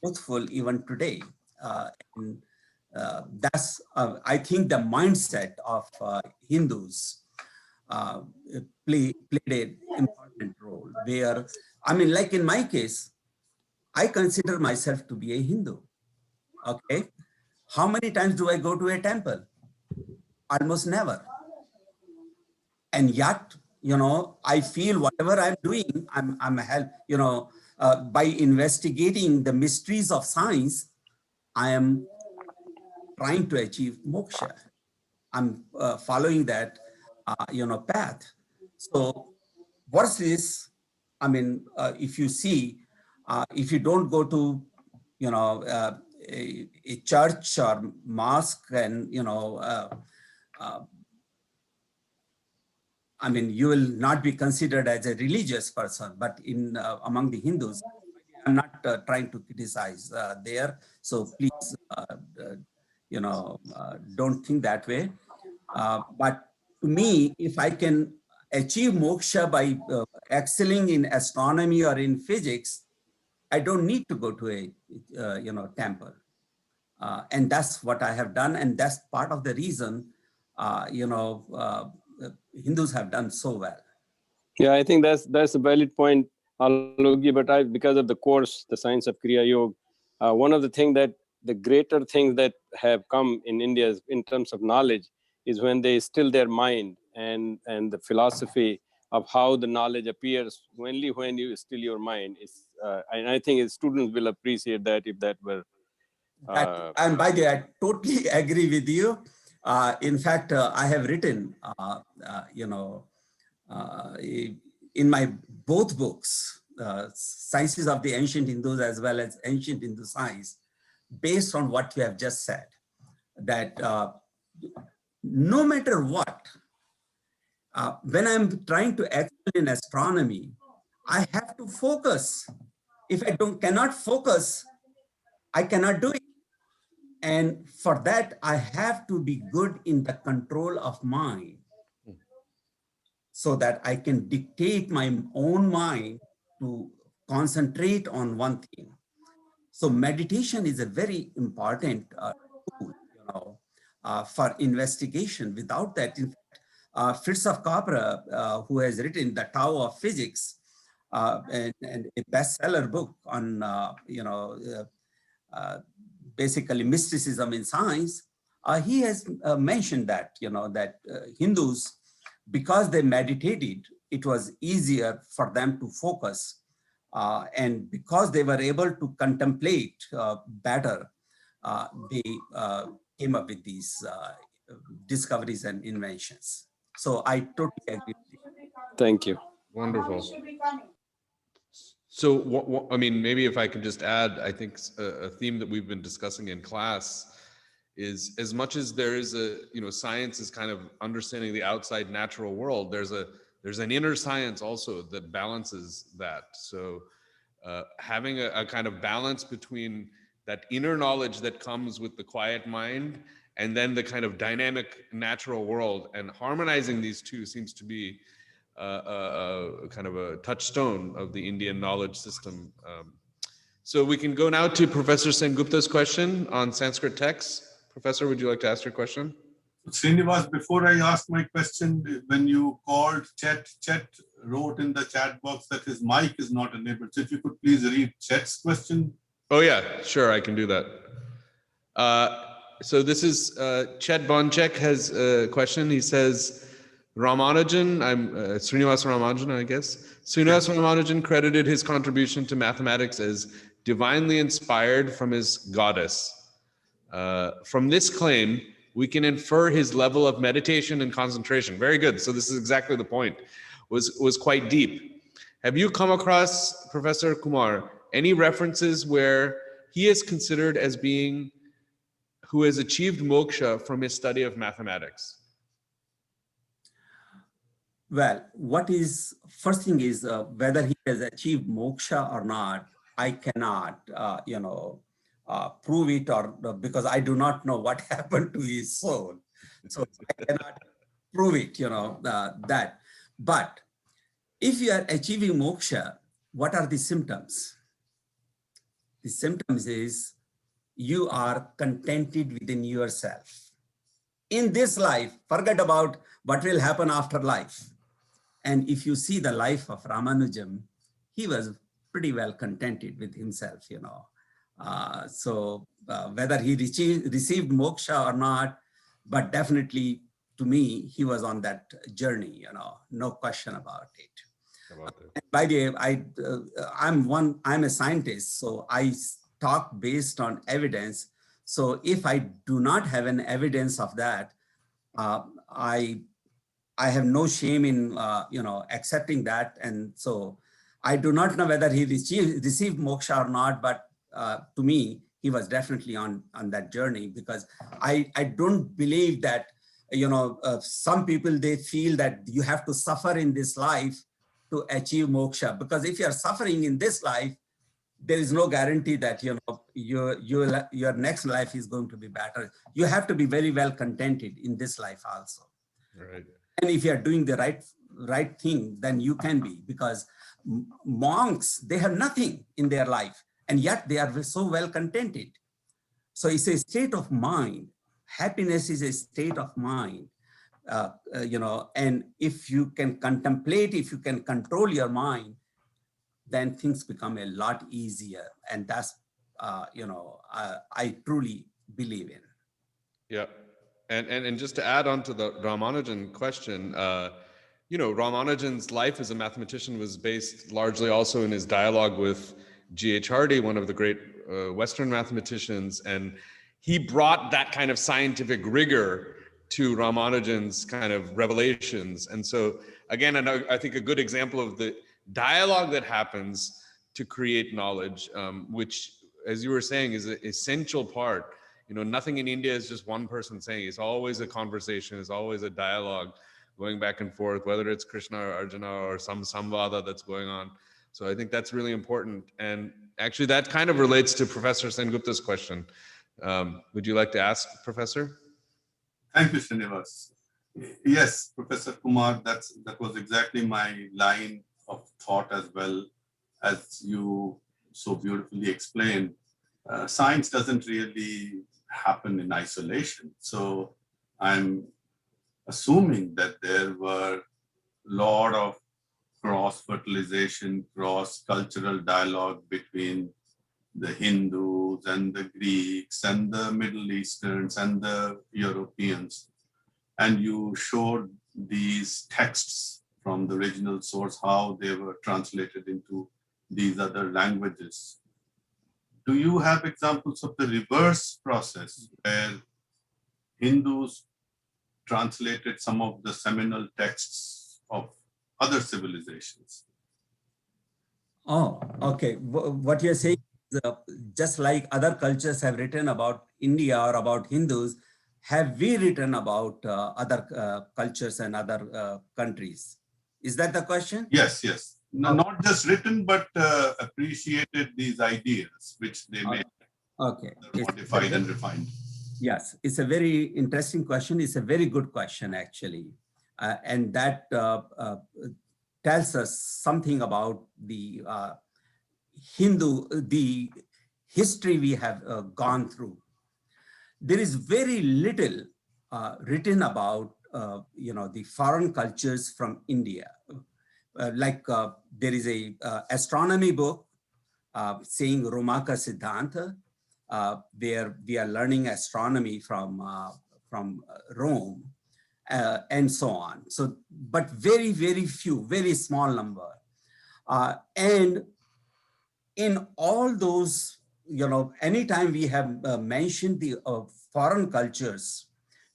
truthful even today. That's, I think, the mindset of Hindus played an important role where, like in my case, I consider myself to be a Hindu, okay? How many times do I go to a temple? Almost never. And yet, I feel whatever I'm doing, I'm help, by investigating the mysteries of science, I am trying to achieve moksha. I'm following that, path. So versus, if you see, if you don't go to, a church or mosque and, you will not be considered as a religious person, but in among the Hindus, I'm not trying to criticize there. So please, don't think that way. But to me, if I can achieve moksha by excelling in astronomy or in physics, I don't need to go to a, temple. And that's what I have done. And that's part of the reason, Hindus have done so well. Yeah, I think that's a valid point. Alokji, but because of the course, the science of Kriya Yoga, one of the things that the greater things that have come in India in terms of knowledge is when they still their mind and the philosophy of how the knowledge appears only when you still your mind is, and I think students will appreciate that if that were. And by the way, I totally agree with you. In fact, I have written, in my both books, Sciences of the Ancient Hindus as well as Ancient Hindu Science, based on what you have just said, that no matter what, when I'm trying to excel in astronomy, I have to focus. If I cannot focus, I cannot do it. And for that, I have to be good in the control of mind so that I can dictate my own mind to concentrate on one thing. So meditation is a very important tool, for investigation. Without that, in fact, Fritz of Capra, who has written The Tao of Physics, and a bestseller book on, basically mysticism in science, he has mentioned that, that Hindus, because they meditated, it was easier for them to focus. And because they were able to contemplate better, they came up with these discoveries and inventions. So I totally agree with you. Thank you. Wonderful. So, I mean, maybe if I could just add, I think a theme that we've been discussing in class is, as much as there is science is kind of understanding the outside natural world, there's an inner science also that balances that. So having a kind of balance between that inner knowledge that comes with the quiet mind and then the kind of dynamic natural world, and harmonizing these two seems to be kind of a touchstone of the Indian knowledge system. So we can go now to Professor Sengupta's question on Sanskrit texts. Professor, would you like to ask your question? Srinivas, before I ask my question, when you called Chet wrote in the chat box that his mic is not enabled. So if you could please read Chet's question. Oh yeah, sure, I can do that. So this is Chet Bonchek has a question. He says, Ramanujan, Srinivas Ramanujan, I guess. Srinivas Ramanujan credited his contribution to mathematics as divinely inspired from his goddess. From this claim, we can infer his level of meditation and concentration. Very good. So this is exactly the point. Was quite deep. Have you come across, Professor Kumar, any references where he is considered as being who has achieved moksha from his study of mathematics? Well, first thing is whether he has achieved moksha or not, I cannot, prove it, or because I do not know what happened to his soul. So I cannot prove it, that. But if you are achieving moksha, what are the symptoms? The symptoms is you are contented within yourself. In this life, forget about what will happen after life. And if you see the life of Ramanujan, he was pretty well contented with himself, So whether he received moksha or not, but definitely to me, he was on that journey, no question about it. By the way, I'm a scientist, so I talk based on evidence. So if I do not have an evidence of that, I have no shame in accepting that. And so I do not know whether he received moksha or not, but to me, he was definitely on that journey, because I don't believe that, some people, they feel that you have to suffer in this life to achieve moksha, because if you are suffering in this life, there is no guarantee that your next life is going to be better. You have to be very well contented in this life also. Right. And if you are doing the right thing, then you can be, because monks, they have nothing in their life, and yet they are so well contented. So it's a state of mind. Happiness is a state of mind, and if you can contemplate, if you can control your mind, then things become a lot easier. And that's, I truly believe in. Yeah. And just to add on to the Ramanujan question, Ramanujan's life as a mathematician was based largely also in his dialogue with G.H. Hardy, one of the great Western mathematicians. And he brought that kind of scientific rigor to Ramanujan's kind of revelations. And so, again, I think a good example of the dialogue that happens to create knowledge, which, as you were saying, is an essential part. Nothing in India is just one person saying. It's always a conversation. It's always a dialogue going back and forth, whether it's Krishna or Arjuna or some samvada that's going on. So I think that's really important. And actually, that kind of relates to Professor Sengupta's question. Would you like to ask, Professor? Thank you, Srinivas. Yes, Professor Kumar, that was exactly my line of thought as well, as you so beautifully explained. Science doesn't really happen in isolation. So I'm assuming that there were a lot of cross-fertilization, cross-cultural dialogue between the Hindus and the Greeks and the Middle Easterns and the Europeans. And you showed these texts from the original source, how they were translated into these other languages. Do you have examples of the reverse process where Hindus translated some of the seminal texts of other civilizations? Oh, okay. What you're saying is just like other cultures have written about India or about Hindus, have we written about other cultures and other countries? Is that the question? Yes, yes. No, not just written, but appreciated these ideas which they made modified and refined. Yes, it's a very interesting question. It's a very good question, actually. And that tells us something about the the history we have gone through. There is very little written about, the foreign cultures from India. There is a astronomy book saying Romaka Siddhanta, where we are learning astronomy from Rome, and so on. So, but very, very few, very small number. And in all those, anytime we have mentioned the foreign cultures,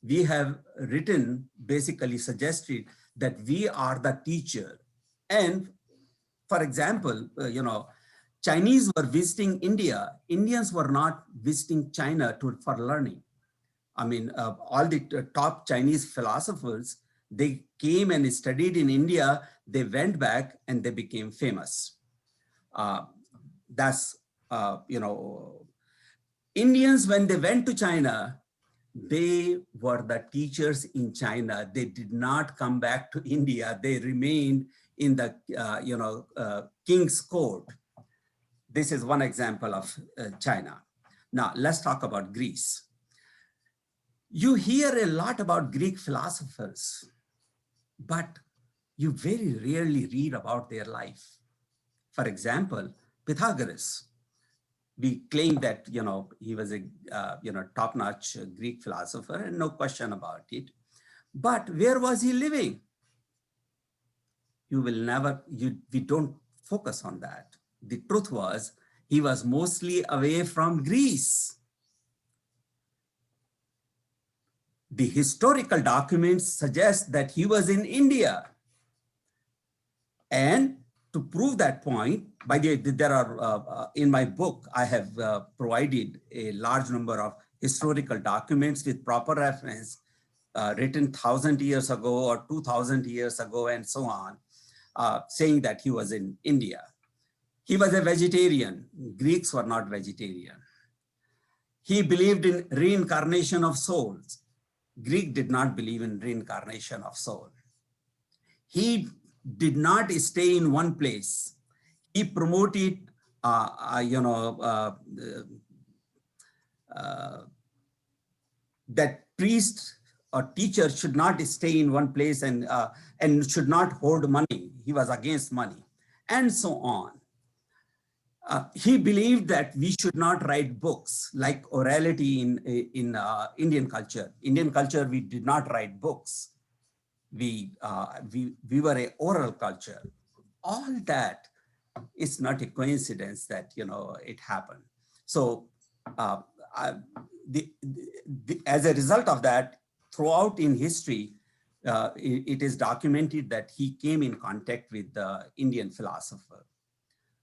we have written, basically suggested that we are the teacher. And for example, Chinese were visiting India. Indians were not visiting China for learning. I mean, all the top Chinese philosophers, they came and studied in India. They went back and they became famous. Indians, when they went to China, they were the teachers in China. They did not come back to India. They remained in the, king's court. This is one example of China. Now, let's talk about Greece. You hear a lot about Greek philosophers, but you very rarely read about their life. For example, Pythagoras. We claim that, he was a, top-notch Greek philosopher, and no question about it. But where was he living? We don't focus on that. The truth was, he was mostly away from Greece. The historical documents suggest that he was in India. And to prove that point, by the way, there are, in my book, I have provided a large number of historical documents with proper reference, written 1,000 years ago or 2,000 years ago and so on, saying that he was in India. He was a vegetarian. Greeks were not vegetarian. He believed in reincarnation of souls. Greek did not believe in reincarnation of soul. He did not stay in one place. He promoted, that priest or teacher should not stay in one place and should not hold money. He was against money, and so on. He believed that we should not write books like orality in Indian culture. Indian culture, we did not write books. We were an oral culture. All that is not a coincidence that, it happened. So as a result of that, throughout in history, it is documented that he came in contact with the Indian philosopher.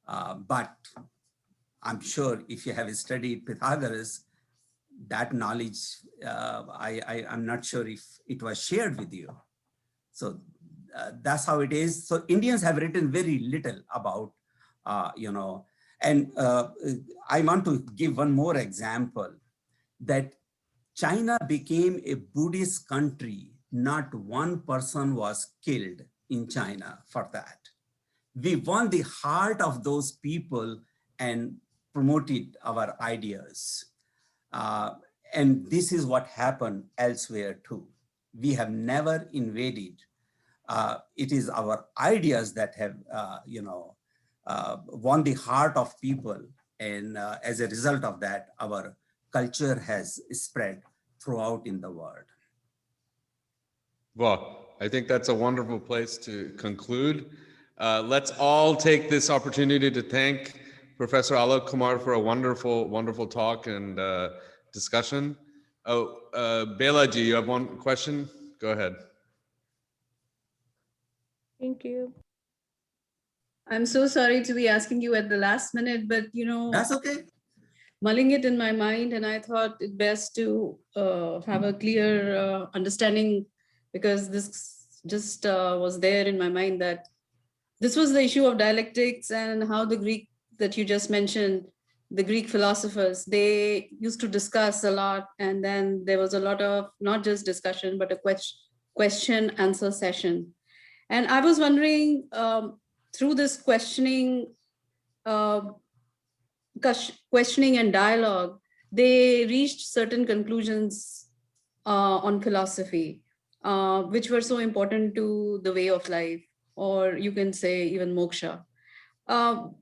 But I'm sure if you have studied Pythagoras, that knowledge, I'm not sure if it was shared with you. So that's how it is. So Indians have written very little about, and I want to give one more example, that China became a Buddhist country. Not one person was killed in China for that. We won the heart of those people and promoted our ideas. And this is what happened elsewhere too. We have never invaded. It is our ideas that have, won the heart of people. And as a result of that, our culture has spread throughout in the world. Well, I think that's a wonderful place to conclude. Let's all take this opportunity to thank Professor Alok Kumar for a wonderful, wonderful talk and discussion. Oh, Belaji, you have one question? Go ahead. Thank you. I'm so sorry to be asking you at the last minute, but That's okay. mulling it in my mind, and I thought it best to have a clear understanding, because this just was there in my mind, that this was the issue of dialectics and how the Greek that you just mentioned, the Greek philosophers, they used to discuss a lot, and then there was a lot of not just discussion, but a question answer session. And I was wondering, through this questioning and dialogue, they reached certain conclusions on philosophy, which were so important to the way of life, or you can say even moksha.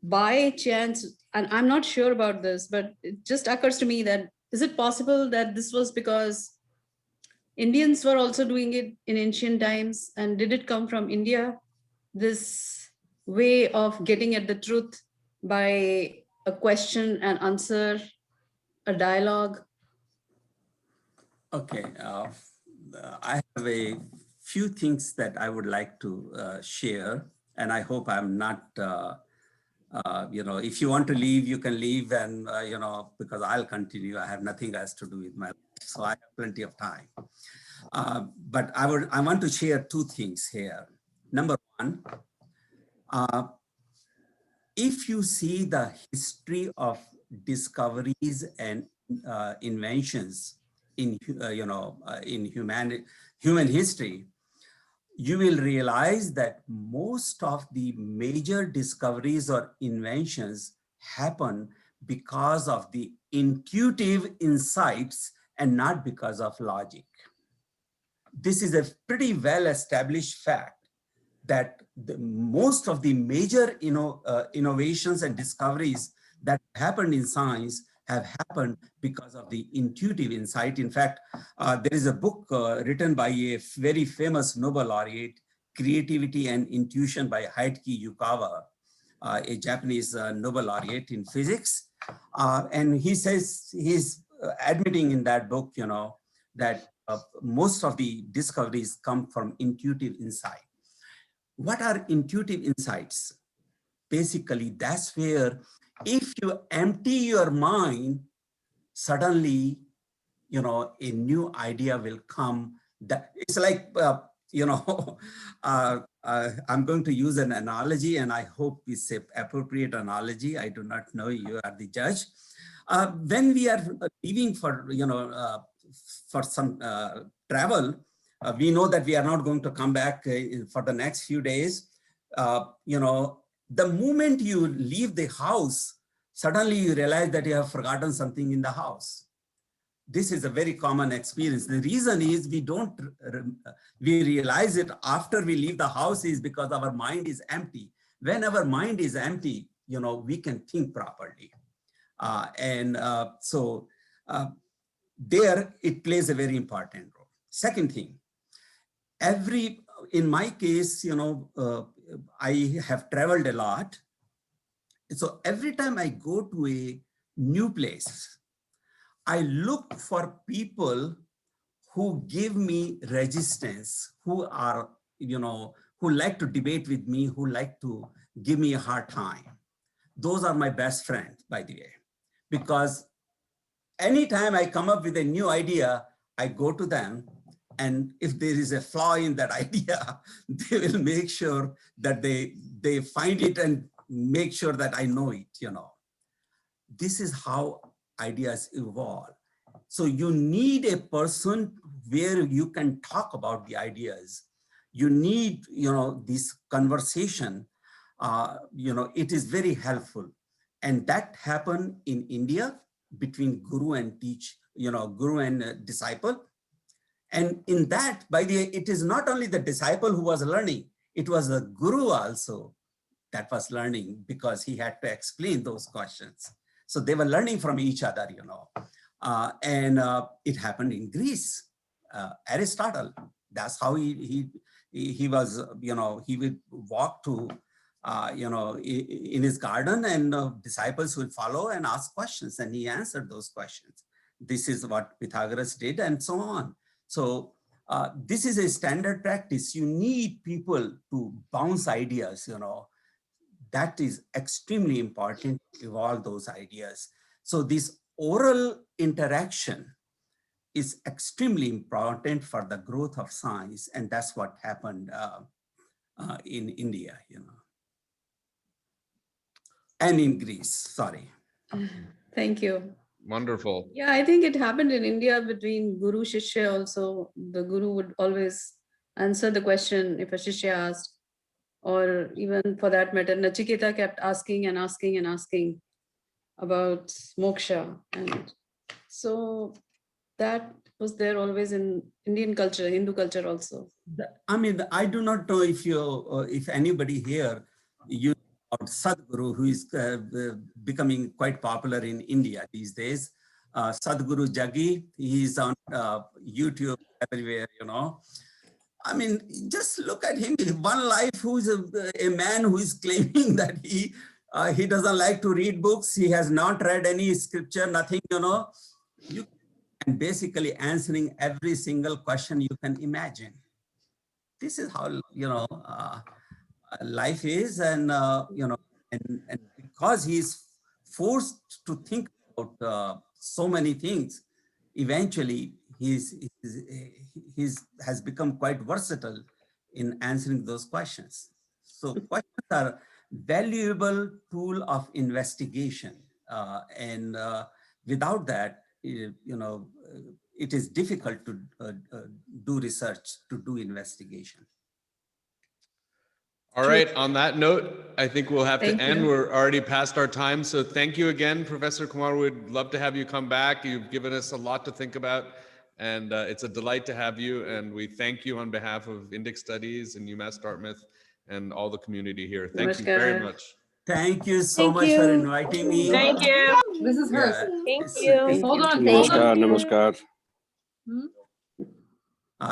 By chance, and I'm not sure about this, but it just occurs to me that, is it possible that this was because Indians were also doing it in ancient times? And did it come from India, this way of getting at the truth by a question and answer, a dialogue? Okay, I have a few things that I would like to share, and I hope I'm not, if you want to leave, you can leave, and, because I'll continue. I have nothing else to do with my life, so I have plenty of time. But I want to share two things here. Number one, if you see the history of discoveries and inventions in human history, you will realize that most of the major discoveries or inventions happen because of the intuitive insights and not because of logic. This is a pretty well-established fact that most of the major innovations and discoveries that happened in science have happened because of the intuitive insight. In fact, there is a book written by a very famous Nobel laureate, Creativity and Intuition by Hideki Yukawa, a Japanese Nobel laureate in physics. And he says, he's admitting in that book, that most of the discoveries come from intuitive insight. What are intuitive insights? Basically, that's where if you empty your mind, suddenly, a new idea will come. That it's like, I'm going to use an analogy, and I hope it's an appropriate analogy. I do not know, you are the judge. When we are leaving for, for some travel, we know that we are not going to come back for the next few days. The moment you leave the house, suddenly you realize that you have forgotten something in the house. This is a very common experience. The reason is we realize it after we leave the house is because our mind is empty. When our mind is empty, we can think properly. So there it plays a very important role. Second thing, in my case, I have traveled a lot. So every time I go to a new place, I look for people who give me resistance, who are, who like to debate with me, who like to give me a hard time. Those are my best friends, by the way, because anytime I come up with a new idea, I go to them. And if there is a flaw in that idea, they will make sure that they find it and make sure that I know it, This is how ideas evolve. So you need a person where you can talk about the ideas. You need, this conversation, it is very helpful. And that happened in India between guru and guru and disciple. And in that, by the way, it is not only the disciple who was learning, it was the guru also that was learning, because he had to explain those questions. So they were learning from each other, it happened in Greece. Aristotle, that's how he was, he would walk to, in his garden, and disciples would follow and ask questions, and he answered those questions. This is what Pythagoras did, and so on. So this is a standard practice. You need people to bounce ideas, that is extremely important to evolve those ideas. So this oral interaction is extremely important for the growth of science. And that's what happened in India, and in Greece, sorry. Thank you. Wonderful. Yeah, I think it happened in India between Guru Shishya also. The Guru would always answer the question if a Shishya asked, or even for that matter, Nachiketa kept asking and asking and asking about moksha. And so that was there always in Indian culture, Hindu culture also. I mean, I do not know if anybody here, about Sadhguru, who is becoming quite popular in India these days. Sadhguru Jaggi, he's on YouTube everywhere, I mean, just look at him. One life, who's a man who is claiming that he doesn't like to read books. He has not read any scripture, nothing, You can basically answering every single question you can imagine. This is how, life is, and and because he's forced to think about so many things, eventually he has become quite versatile in answering those questions. So questions are valuable tool of investigation, and without that, it is difficult to do research, to do investigation. All right, on that note, I think we'll have to end. you. We're already past our time. So thank you again, Professor Kumar. We'd love to have you come back. You've given us a lot to think about, and it's a delight to have you. And we thank you on behalf of Indic Studies and UMass Dartmouth and all the community here. Thank you very Namaskar. much. Thank you so much for inviting me. Thank you. This is hers. Thank Hold on. Namaskar, namaskar.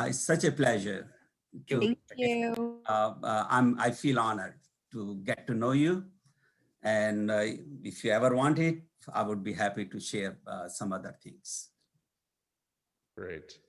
It's such a pleasure. Thank you. I feel honored to get to know you. And if you ever want it, I would be happy to share some other things. Great.